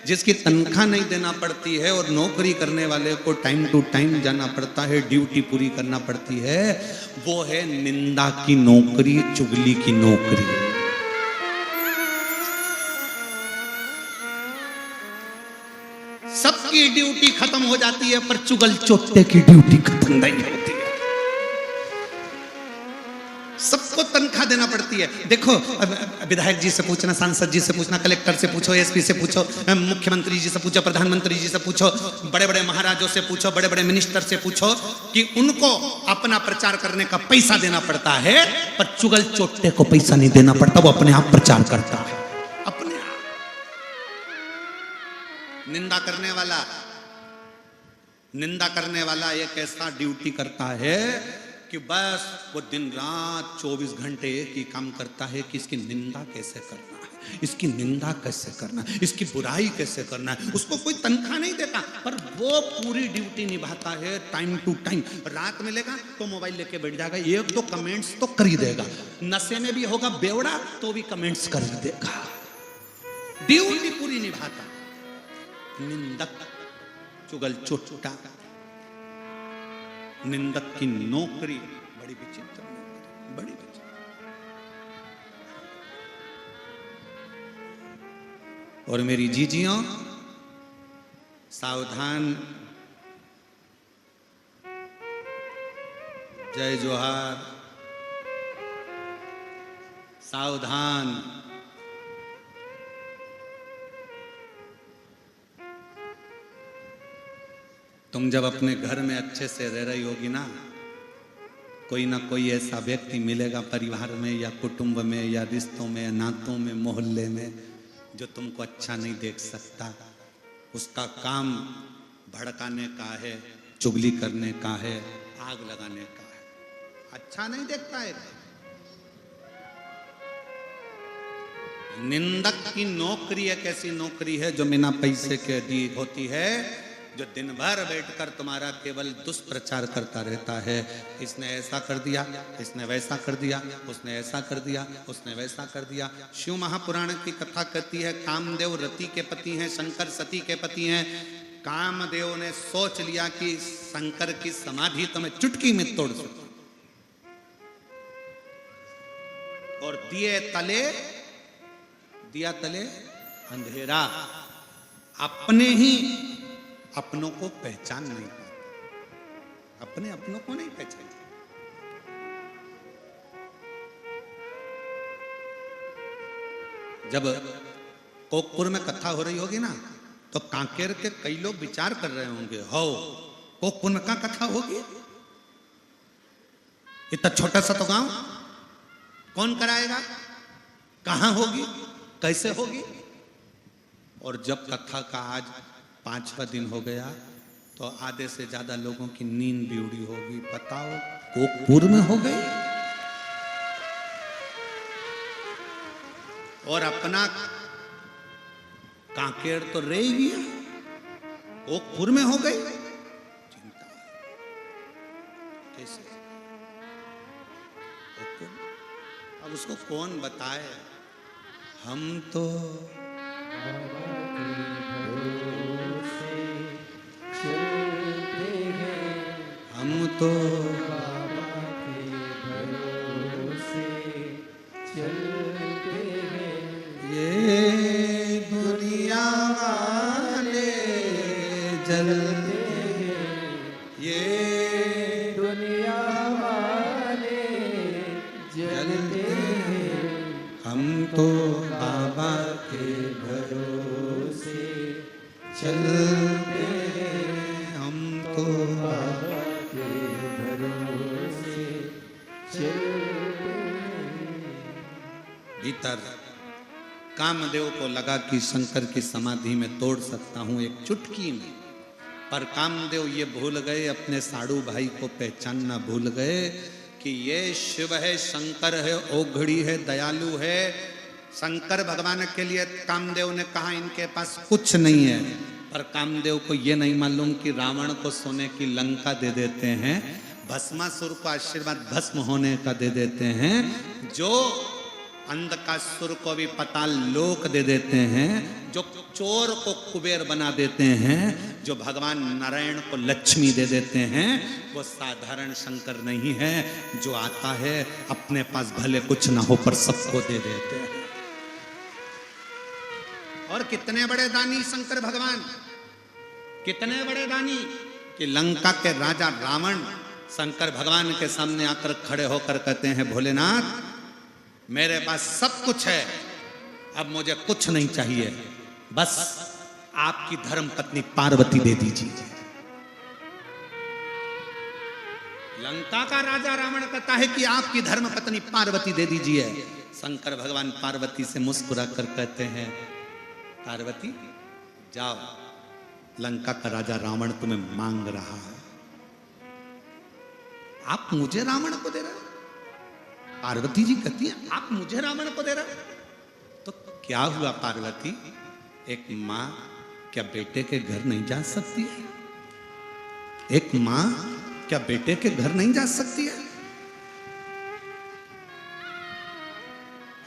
जिसकी तनख्वाह नहीं देना पड़ती है और नौकरी करने वाले को टाइम टू टाइम जाना पड़ता है, ड्यूटी पूरी करना पड़ती है? वो है निंदा की नौकरी, चुगली की नौकरी। सबकी ड्यूटी खत्म हो जाती है पर चुगल चोटे की ड्यूटी खत्म नहीं होती है। सबको तनख्वाह देना पड़ती है। देखो विधायक जी से पूछना, सांसद जी से पूछना, कलेक्टर से पूछो, एसपी से पूछो, मुख्यमंत्री जी से पूछो, प्रधानमंत्री जी से पूछो, बड़े बड़े महाराजों से पूछो, बड़े बड़े मिनिस्टर से पूछो कि उनको अपना प्रचार करने का पैसा देना पड़ता है, पर चुगल चोटे को पैसा नहीं देना पड़ता, वो अपने आप प्रचार करता है, अपने आप। निंदा करने वाला एक ऐसा ड्यूटी करता है कि बस वो दिन रात 24 घंटे एक ही काम करता है कि इसकी निंदा कैसे करना है, इसकी निंदा कैसे करना है, इसकी बुराई कैसे करना है। उसको कोई तनख्वाह नहीं देता पर वो पूरी ड्यूटी निभाता है टाइम टू टाइम। रात मिलेगा तो मोबाइल लेके बैठ जाएगा, एक दो कमेंट्स तो कर ही देगा, नशे में भी होगा बेवड़ा तो भी कमेंट्स कर ही देगा, ड्यूटी पूरी निभाता। निंदक, चुगल चोटा, निंदक की नौकरी बड़ी विचित्र नौकरी, बड़ी विचित्र। और मेरी जीजियों सावधान, जय जोहार, सावधान। तुम जब अपने घर में अच्छे से रह रही होगी ना, कोई ना कोई ऐसा व्यक्ति मिलेगा परिवार में या कुटुंब में या रिश्तों में या नातों में, मोहल्ले में, जो तुमको अच्छा नहीं देख सकता। उसका काम भड़काने का है, चुगली करने का है, आग लगाने का है। अच्छा नहीं देखता है। निंदक की नौकरी एक ऐसी नौकरी है जो बिना पैसे के दी होती है, जो दिन भर बैठकर तुम्हारा केवल दुष्प्रचार करता रहता है। इसने ऐसा कर दिया, इसने वैसा कर दिया, उसने ऐसा कर दिया, उसने वैसा कर दिया। शिव महापुराण की कथा कहती है, कामदेव रति के पति हैं, शंकर सती के पति हैं। कामदेव ने सोच लिया कि शंकर की समाधि तो मैं चुटकी में तोड़ सकूं, और दिया तले अंधेरा। अपने ही अपनों को पहचान नहीं पाते, अपने अपनों को नहीं पहचान। जब कोकपुर में कथा हो रही होगी ना, तो कांकेर के कई लोग विचार कर रहे होंगे, हो कोकपुर में कहां कथा होगी, इतना छोटा सा तो गांव, कौन कराएगा, कहां होगी, कैसे होगी। और जब कथा का आज 5वां दिन हो गया, तो आधे से ज्यादा लोगों की नींद भी उड़ी होगी। बताओ, कोकपुर में हो गई, और अपना कांकेर तो रह गया, कोकपुर में हो गई। चिंता कैसे, अब उसको कौन बताए। हम तो बाबा के भरोसे चलते हैं। ये दुनिया वाले जलते हैं, ये दुनिया वाले जलते हैं। हम तो बाबा के भरोसे चलते हैं, हम तो बाबा के भरोसे चलते हैं। भीतर कामदेव को लगा कि शंकर की समाधि में तोड़ सकता हूं एक चुटकी में, पर कामदेव ये भूल गए, अपने साड़ू भाई को पहचानना भूल गए कि ये शिव है, शंकर है, ओघड़ी है, दयालु है। शंकर भगवान के लिए कामदेव ने कहा इनके पास कुछ नहीं है, पर कामदेव को ये नहीं मालूम कि रावण को सोने की लंका दे देते हैं, भस्मासुर को आशीर्वाद भस्म होने का दे देते हैं, जो अंधकासुर को भी पाताल लोक दे देते हैं, जो चोर को कुबेर बना देते हैं, जो भगवान नारायण को लक्ष्मी दे देते हैं, वो साधारण शंकर नहीं है, जो आता है अपने पास भले कुछ ना हो पर सबको दे देते हैं। और कितने बड़े दानी शंकर भगवान, कितने बड़े दानी कि लंका के राजा रावण शंकर भगवान के सामने आकर खड़े होकर कहते हैं, भोलेनाथ मेरे पास सब कुछ है, अब मुझे कुछ नहीं चाहिए, बस आपकी धर्म पत्नी पार्वती दे दीजिए। लंका का राजा रावण कहता है कि आपकी धर्म पत्नी पार्वती दे दीजिए। शंकर भगवान पार्वती से मुस्कुरा कर कहते हैं, पार्वती जाओ, लंका का राजा रावण तुम्हें मांग रहा है, आप मुझे रावण को दे रहे हो। पार्वती जी कहती है, आप मुझे रावण को दे रहे हो, तो क्या हुआ पार्वती, एक मां क्या बेटे के घर नहीं जा सकती है? एक मां क्या बेटे के घर नहीं जा सकती है?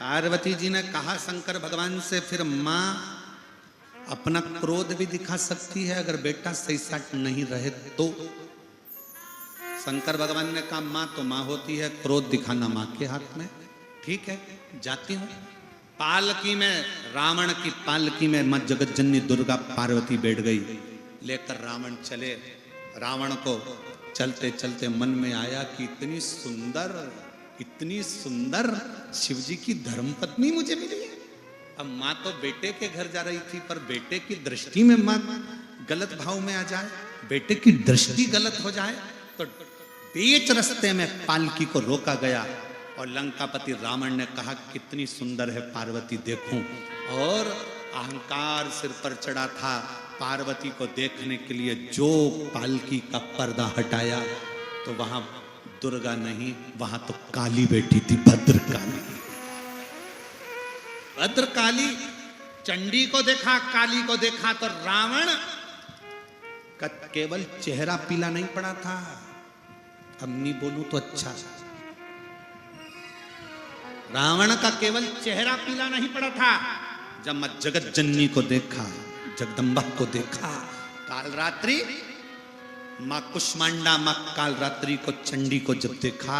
पार्वती जी ने कहा शंकर भगवान से, फिर मां अपना क्रोध भी दिखा सकती है अगर बेटा सही साट नहीं रहे तो। शंकर भगवान ने कहा मां तो मां होती है, क्रोध दिखाना मां के हाथ में। ठीक है, जाती हूं। पालकी में, रावण की पालकी में मां जगतजननी दुर्गा पार्वती बैठ गई, लेकर रावण चले। रावण को चलते चलते मन में आया कि इतनी सुंदर शिवजी की धर्मपत्नी मुझे मिली है। अब मां तो बेटे के घर जा रही थी, पर बेटे की दृष्टि में मां गलत भाव में आ जाए, बेटे की दृष्टि गलत हो जाए, तो बीच रास्ते में पालकी को रोका गया और लंकापति रावण ने कहा कितनी सुंदर है पार्वती देखूं। और अहंकार सिर पर चढ़ा था, पार्वती को देखने के लिए जो पालकी का पर्दा हटाया तो वहां दुर्गा नहीं, वहां तो काली बैठी थी, भद्रकाली। भद्रकाली, चंडी को देखा, काली को देखा तो रावण का केवल चेहरा पीला नहीं पड़ा था। अब नहीं बोलूं तो अच्छा, रावण का केवल चेहरा पीला नहीं पड़ा था। जब मैं जगत जननी को देखा, जगदम्बा को देखा, काल रात्रि मां कुष्मांडा, मां काल रात्रि को, चंडी को जब देखा,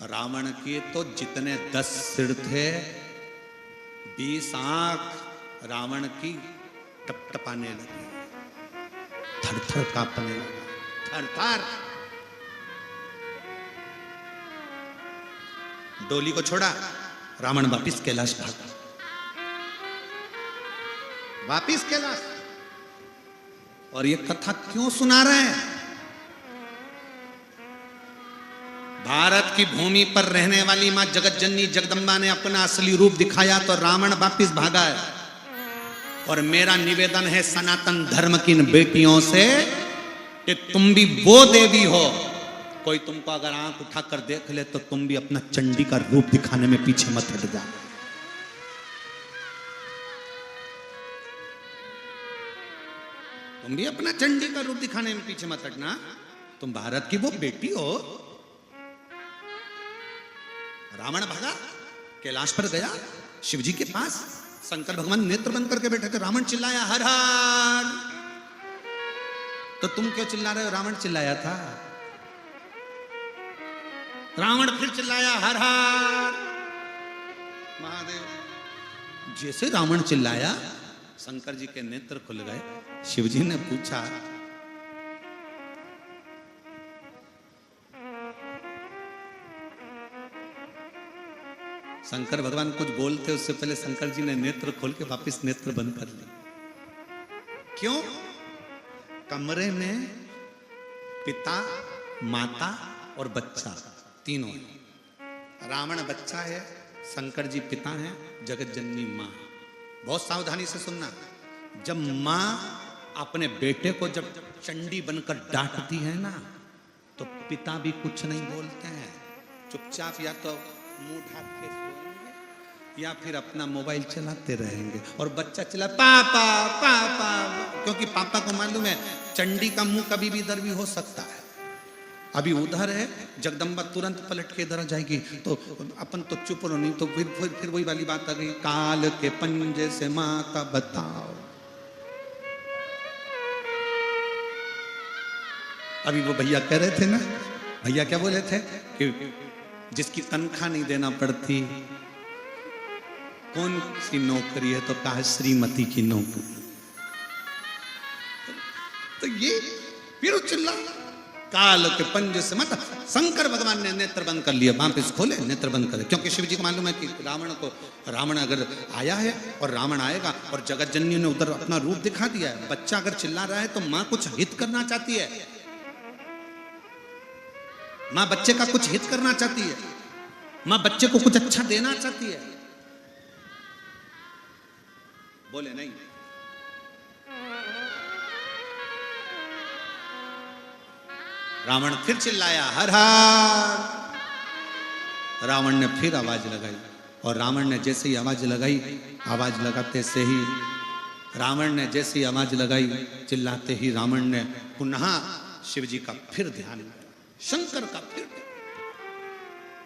रावण के तो जितने 10 सिर थे, 20 आंख रावण की टपटपाने लगी, थर थर कांपने लगा, थर थर। डोली को छोड़ा, रावण वापिस कैलाश भागा, वापिस कैलाश। और ये कथा क्यों सुना रहे हैं? भारत की भूमि पर रहने वाली मां जगत जननी जगदम्बा ने अपना असली रूप दिखाया तो रावण वापिस भागा है। और मेरा निवेदन है सनातन धर्म की इन बेटियों से कि तुम भी वो देवी हो, कोई तुमको अगर आंख उठाकर देख ले तो तुम भी अपना चंडी का रूप दिखाने में पीछे मत हट जाओ। तुम भी अपना चंडी का रूप दिखाने में पीछे मत हटना। तुम भारत की वो बेटी हो। रावण भागा, कैलाश पर गया, शिवजी के पास। शंकर भगवान नेत्र बंद करके बैठे थे। रावण चिल्लाया हर हर। तो तुम क्यों चिल्ला रहे हो? रावण चिल्लाया था। रावण फिर चिल्लाया हर हर महादेव। जैसे रावण चिल्लाया, शंकर जी के नेत्र खुल गए। शिवजी ने पूछा, शंकर भगवान कुछ बोलते उससे पहले शंकर जी ने नेत्र खोल के वापस नेत्र बंद कर लिए। क्यों? कमरे में पिता, माता और बच्चा तीनों हैं। रावण बच्चा है, शंकर जी पिता हैं, जगत जननी मां। बहुत सावधानी से सुनना। जब मां अपने बेटे को जब चंडी बनकर डांटती है ना, तो पिता भी कुछ नहीं बोलते हैं। चुपचाप या तो मुंह ढाक के सोएंगे या फिर अपना मोबाइल चलाते रहेंगे। और बच्चा चिल्ला पापा पापा, क्योंकि पापा को मालूम है चंडी का मुंह कभी भी इधर भी हो सकता है। अभी उधर है, जगदम्बा तुरंत पलट के इधर आ जाएगी तो अपन तो चुप रहो, नहीं तो फिर वही वाली बात आ गई, काल के पंजे से माता बताओ। अभी वो भैया कह रहे थे ना, भैया क्या बोले थे कि जिसकी तनख्वाह नहीं देना पड़ती, कौन सी नौकरी है? तो कहा श्रीमती की नौकरी। तो ये फिर चिल्ला काल के पंजे से मत। शंकर भगवान ने नेत्र बंद कर लिया, वापस खोले, नेत्र बंद करे, क्योंकि शिव जी को मालूम है कि रावण अगर आया है और रावण आएगा, और जगत जननी ने उधर अपना रूप दिखा दिया है। बच्चा अगर चिल्ला रहा है तो मां कुछ हित करना चाहती है, मां बच्चे का कुछ हित करना चाहती है, मां बच्चे को कुछ अच्छा देना चाहती है। बोले नहीं। रावण फिर चिल्लाया हर हर। रावण ने फिर आवाज लगाई, और रावण ने जैसे ही आवाज लगाई, आवाज लगाते से ही रावण ने जैसे ही आवाज लगाई, चिल्लाते ही रावण ने पुनः शिवजी का फिर ध्यान, शंकर का फिर।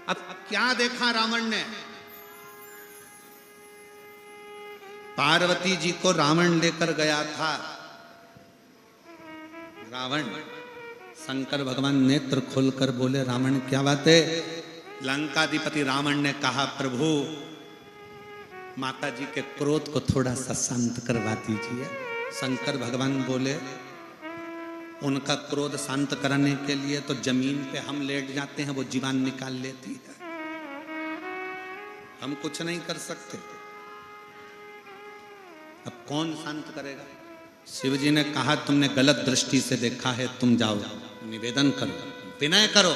अब क्या देखा रावण ने? पार्वती जी को रावण लेकर गया था। रावण, शंकर भगवान नेत्र खोलकर बोले, रावण क्या बात है? लंकाधिपति रावण ने कहा, प्रभु माता जी के क्रोध को थोड़ा सा शांत करवा दीजिए। शंकर भगवान बोले, उनका क्रोध शांत कराने के लिए तो जमीन पे हम लेट जाते हैं, वो जीवान निकाल लेती है, हम कुछ नहीं कर सकते। अब कौन शांत करेगा? शिवजी ने कहा, तुमने गलत दृष्टि से देखा है, तुम जाओ, निवेदन करो, विनय करो।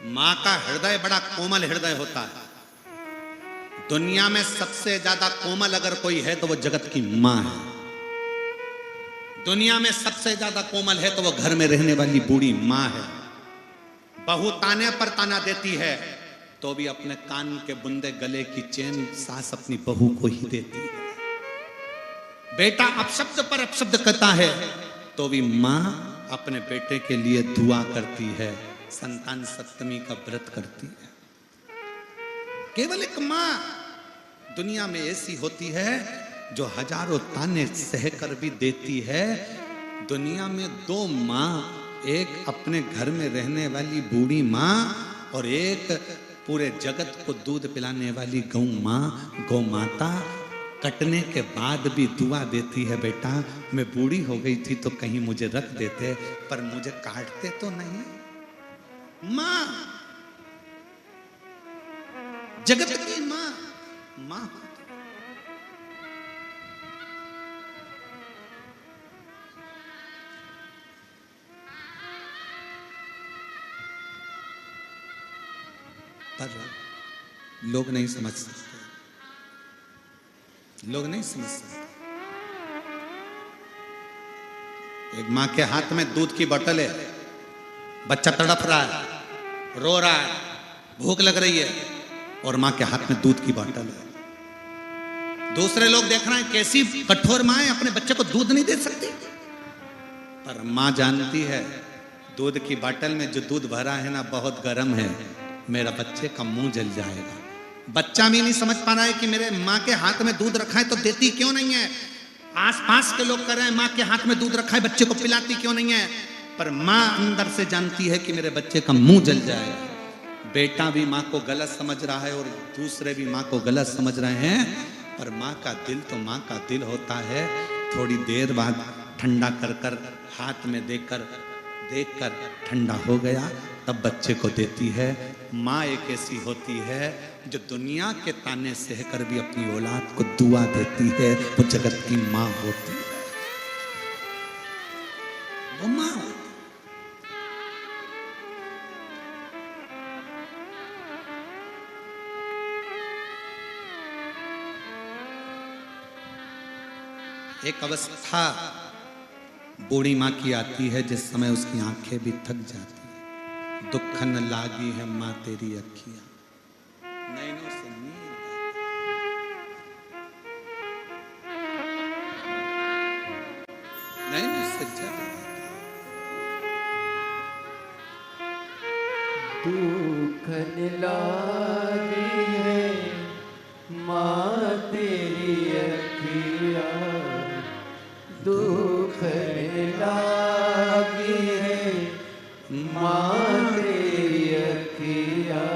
मां का हृदय बड़ा कोमल हृदय होता है। दुनिया में सबसे ज्यादा कोमल अगर कोई है तो वो जगत की मां है। दुनिया में सबसे ज्यादा कोमल है तो वो घर में रहने वाली बूढ़ी माँ है। बहू ताने पर ताना देती है तो भी अपने कान के बुंदे गले की चेन सास अपनी बहू को ही देती है। बेटा अपशब्द पर अपशब्द करता है तो भी माँ अपने बेटे के लिए दुआ करती है, संतान सप्तमी का व्रत करती है। केवल एक माँ दुनिया में ऐसी होती है जो हजारों ताने सहकर भी देती है। दुनिया में दो माँ, एक अपने घर में रहने वाली बूढ़ी माँ और एक पूरे जगत को दूध पिलाने वाली गौ माँ, गौ माता। कटने के बाद भी दुआ देती है, बेटा मैं बूढ़ी हो गई थी तो कहीं मुझे रख देते, पर मुझे काटते तो नहीं। माँ, जगत की माँ, माँ। पर लोग नहीं समझ सकते, लोग नहीं समझ सकते। एक मां के हाथ में दूध की बोतल है, बच्चा तड़प रहा है, रो रहा है, भूख लग रही है और मां के हाथ में दूध की बोतल है। दूसरे लोग देख रहे हैं कैसी कठोर मां है, अपने बच्चे को दूध नहीं दे सकती। पर मां जानती है दूध की बोतल में जो दूध भरा है ना बहुत गर्म है, मेरा बच्चे का मुंह जल जाएगा। बच्चा भी नहीं समझ पा रहा है कि मेरे माँ के हाथ में दूध रखा है तो देती क्यों नहीं है। आसपास के लोग कह रहे हैं माँ के हाथ में दूध रखा है, बच्चे को पिलाती क्यों नहीं है। पर माँ अंदर से जानती है कि मेरे बच्चे का मुंह जल जाएगा। बेटा भी माँ को गलत समझ रहा है और दूसरे भी माँ को गलत समझ रहे हैं, पर माँ का दिल तो माँ का दिल होता है। थोड़ी देर बाद ठंडा कर कर हाथ में देकर देखकर ठंडा हो गया तब बच्चे को देती है। माँ एक ऐसी होती है जो दुनिया के ताने सहकर भी अपनी औलाद को दुआ देती है, वो जगत की माँ होती है, वो माँ होती है। एक अवस्था बूढ़ी माँ की आती है जिस समय उसकी आंखें भी थक जाती है। दुख न लागी है माँ तेरी अखियां, नैनों से नींद नैनों से जल। दुख न लागी है माँ तेरी अखियां, दुख न लागी है माँ तेरी अखियां।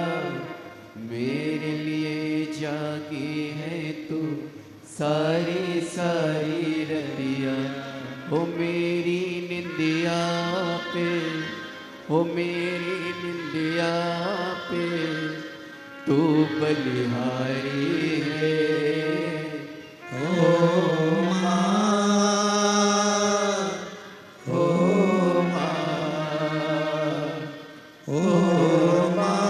मेरे लिए जागी है तू सारी सारी रतिया, हो मेरी निंदिया पे, हो मेरी निंदिया पे तू बलिहारी है। ओ माँ, ओ माँ, ओ माँ,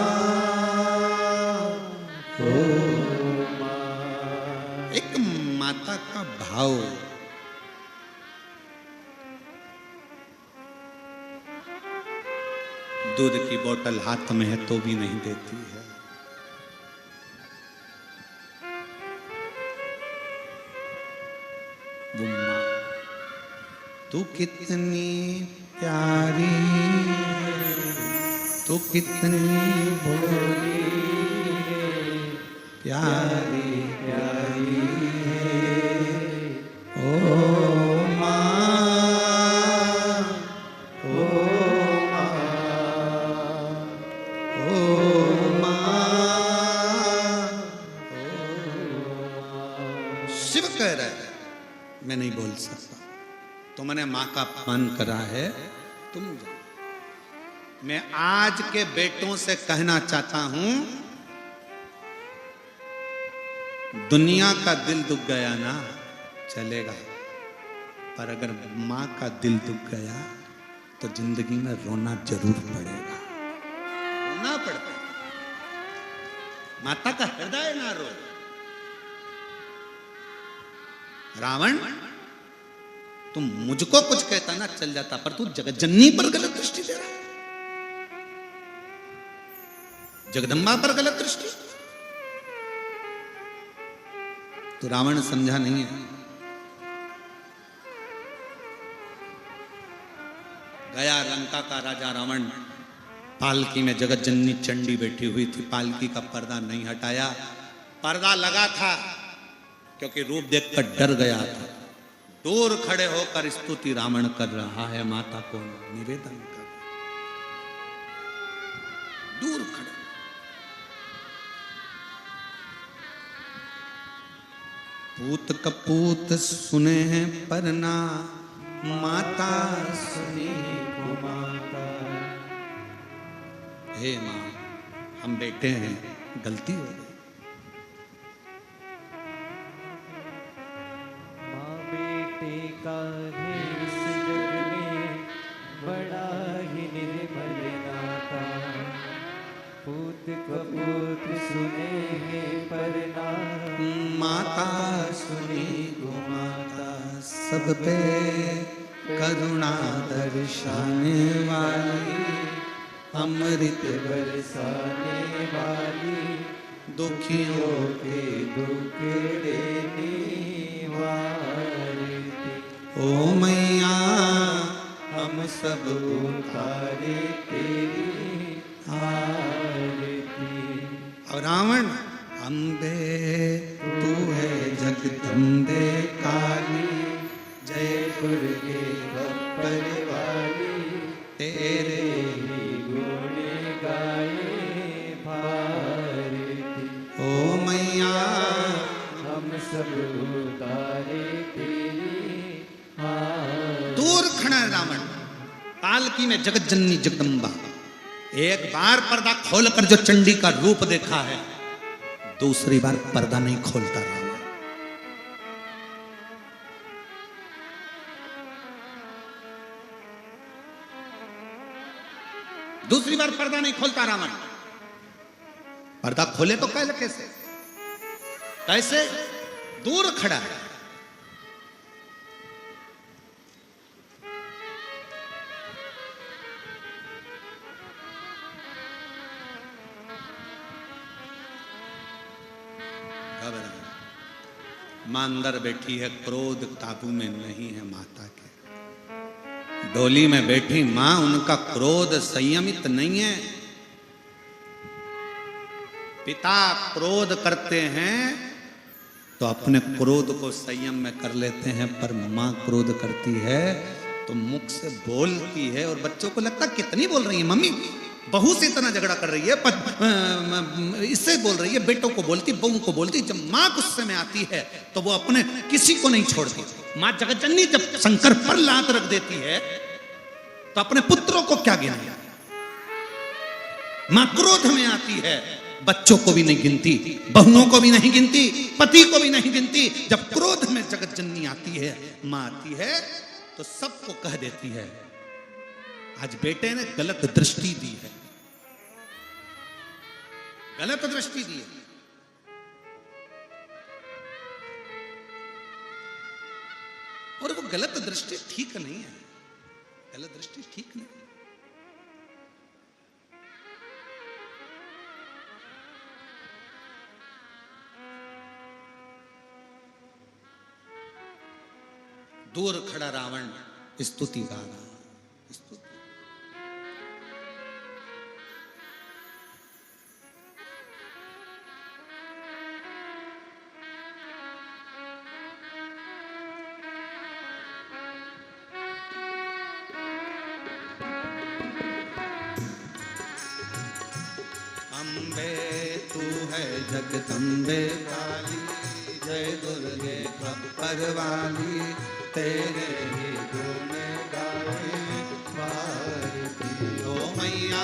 ओ माँ। एक माता का भाव, दूध की बोतल हाथ में है तो भी नहीं देती है। वो माँ, तू कितनी प्यारी, तू कितनी भोली, प्यारी प्यारी है। ओ माँ, ओ शिव कह रहा है मैं नहीं बोल सकता, तुमने मां का अपमान करा है, तुम जाओ। मैं आज के बेटों से कहना चाहता हूं, दुनिया का दिल दुख गया ना चलेगा, पर अगर मां का दिल दुख गया तो जिंदगी में रोना जरूर पड़ेगा, रोना पड़ता। माता का हृदय ना रो। रावण तुम मुझको कुछ कहता ना चल जाता, पर तू जगत जननी पर गलत दृष्टि दे रहा है, जगदम्बा पर गलत दृष्टि। तो रावण समझा नहीं है, गया लंका का राजा रावण, पालकी में जगत जननी चंडी बैठी हुई थी, पालकी का पर्दा नहीं हटाया, पर्दा लगा था क्योंकि रूप देखकर डर गया था। दूर खड़े होकर स्तुति रावण कर रहा है, माता को निवेदन कर, दूर खड़े। पूत कपूत सुने हैं पर ना माता सुनी को माता। हे मां, हम बेटे हैं, गलती हो गई। माँ बेटे का है इस जग में बड़ा ही निर्मल नाता। पूत कपूत सुने हैं पर ना माता सुनी गो माता, सब पे करुणा दर्शाने वाली, अमृत बरसाने वाली, दुखियों के दुख देने वाली। ओ मैया हम सब उतारे तेरी आरती। और रावण, अम्बे तू है जगदम्बे काली, जय दुर्गे बप्पर वाली, तेरे ही गुण गाए भारती। ओ मैया हम सब उतारे तेरी आरती। दूर खड़ा है रावण, पालकी में जगत जननी जगदम्बा। एक बार पर्दा खोलकर जो चंडी का रूप देखा है, दूसरी बार पर्दा नहीं खोलता रावण। दूसरी बार पर्दा नहीं खोलता रावण। पर्दा खोले तो कैसे कैसे? दूर खड़ा है। मां अंदर बैठी है, क्रोध काबू में नहीं है माता के। डोली में बैठी मां, उनका क्रोध संयमित नहीं है। पिता क्रोध करते हैं तो अपने क्रोध को संयम में कर लेते हैं, पर मां क्रोध करती है तो मुख से बोलती है। और बच्चों को लगता कितनी बोल रही है मम्मी, बहू से इतना झगड़ा कर रही है, इससे बोल रही है, बेटों को बोलती, बहू को बोलती। जब मां गुस्से में आती है तो वो अपने किसी को नहीं छोड़ती। मां जगतजननी जब शंकर पर लात रख देती है तो अपने पुत्रों को क्या गिनाया। मां क्रोध में आती है, बच्चों को भी नहीं गिनती, बहुओं को भी नहीं गिनती, पति को भी नहीं गिनती। जब क्रोध में जगतजननी आती है, मां आती है तो सबको कह देती है। आज बेटे ने गलत दृष्टि दी है, गलत दृष्टि दी है। और वो गलत दृष्टि ठीक नहीं है, गलत दृष्टि ठीक नहीं। दूर खड़ा रावण स्तुति गा रहा, स्तुति। अम्बे तू है जगदम्बे काली, जय दुर्गे बप्पर वाली, तेरे ही गुण गाए भारती। ओ मैया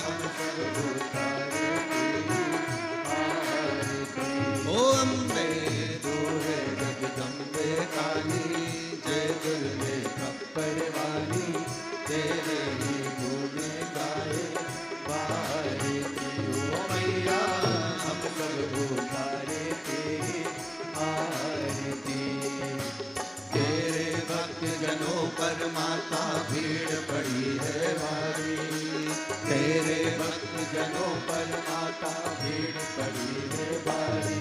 हम सब उतारे तेरी आरती। ओ अम्बे तू है जगदम्बे काली, जय दुर्गे बप्पर वाली, तेरे ही गुण गाए भारती। ओ मैया हम सब उतारे तेरी आरती। तेरे भक्त पर माता भीड़ पड़ी है भारी। तेरे भक्त जनों पर माता भीड़ पड़ी है भारी।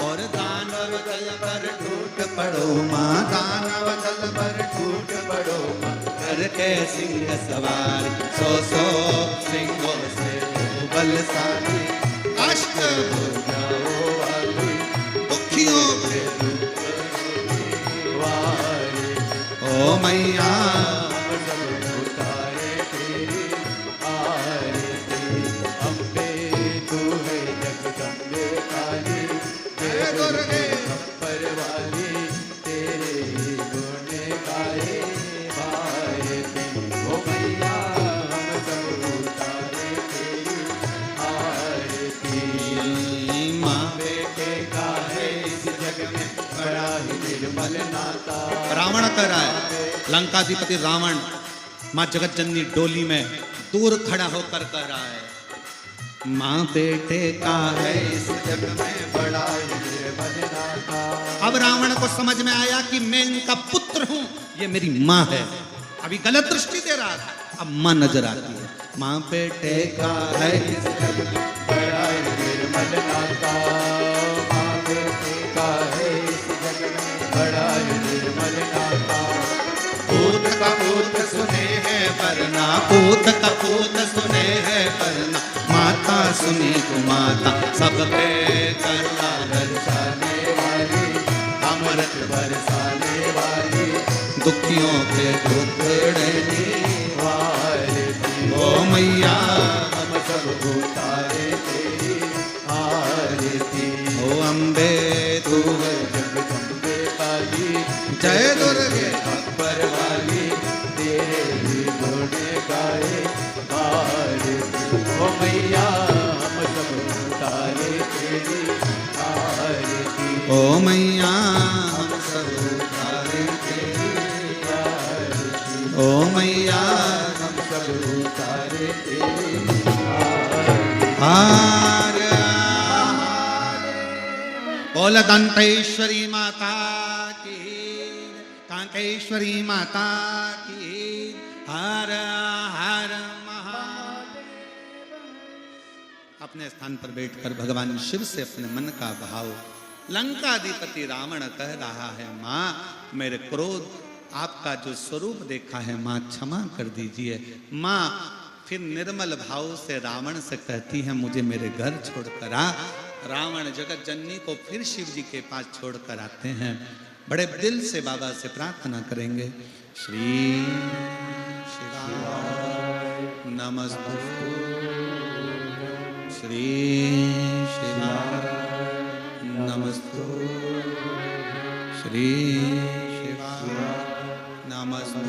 और दानव दल पर टूट पड़ो माँ, दानव दल पर टूट पड़ो माँ, करके सिंह सवार। सौ सौ सिंहों से बलशाली, अष्ट जाओ वाली दुखियों के वारी। ओ मैया सब उतारे तेरी आरती। अम्बे तू है जगदम्बे काली, जय दुर्गे खप्पर वाली तेरे गुण गाए भारती। ओ मैया हम सब उतारे तेरी आरती। माँ बेटे का है इस जग में बड़ा ही निर्मल नाता। रावण कह रहा है, लंकाधिपति रावण माँ जगत जननी डोली में दूर खड़ा होकर कह रहा है, माँ बेटे का है इस जग में बड़ा ही निर्मल नाता। अब रावण को समझ में आया कि मैं इनका पुत्र हूँ, ये मेरी माँ है। अभी गलत दृष्टि दे रहा था, अब माँ नजर आती है। माँ बेटे का है इस जग में बड़ा ही निर्मल नाता। माँ बेटे का है इस जग में बड़ा ही निर्मल नाता। पूत का पूत सुने है परना, पूत का पूत सुने है परना, माता सुने को माता सब पे करुणा बरसाने वाली, अमृत बरसाने वाली, दुखियों के टुकड़े वाली। ओ मैया हम सब उतारे तेरी आरती। ओ अम्बे तू है जगदम्बे काली, जय दुर्गे खप्पर वाली तेरे ही गुण गाए आरती। ओ मैया हम सब उतारे तेरी आरती। ओ मैया हम सब उतारे तेरी आरती। ओ मैया हम सब उतारे तेरी आरती। हार बोल दंतेश्वरी माता की, कांकेश्वरी माता की, हर हर महादेव। अपने स्थान पर बैठकर भगवान शिव से अपने मन का भाव, लंकाधिपति रावण कह रहा है, माँ मेरे क्रोध आपका जो स्वरूप देखा है माँ क्षमा कर दीजिए। माँ फिर निर्मल भाव से रावण से कहती है, मुझे मेरे घर छोड़कर आ। रावण जगत जननी को फिर शिव जी के पास छोड़कर आते हैं। बड़े दिल से बाबा से प्रार्थना करेंगे, श्री शिवाय नमस्तु, श्री शिवाय नमस्तु, श्री शिवाय नमस्तु,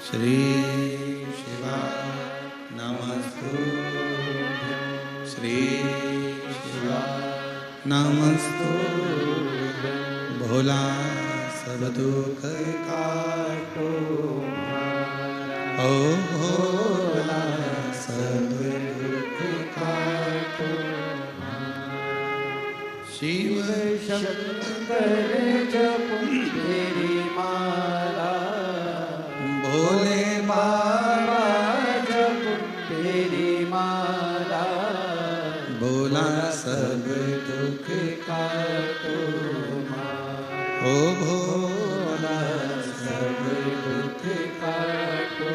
श्री शिवाय नमस्तु, श्री शिवाय नमस्तु। भोला सब दुख काटो, ओ भोला सब दुख काटो। शिव शंकर जप तेरी माला, भोले बाबा जप तेरी माला। भोला सब दुख काटो ओ भोला सब दुख काटो।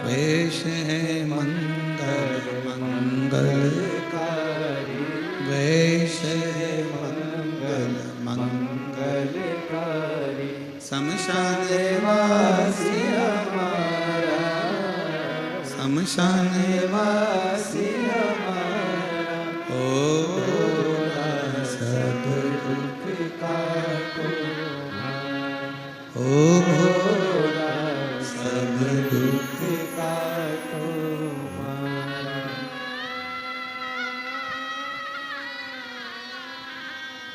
वेश है मंगल मंगलकारी, वेश है मंगल मंगलकारी। शमशान वासी हमारा, शमशान वासी हमारा। ओ सब दुख काटो, ओ भोला सब दुख काटो।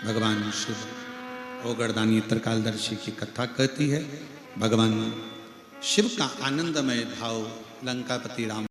भगवान शिव ओगरदानी त्रिकालदर्शी की कथा कहती है। भगवान शिव का आनंदमय भाव लंकापति राम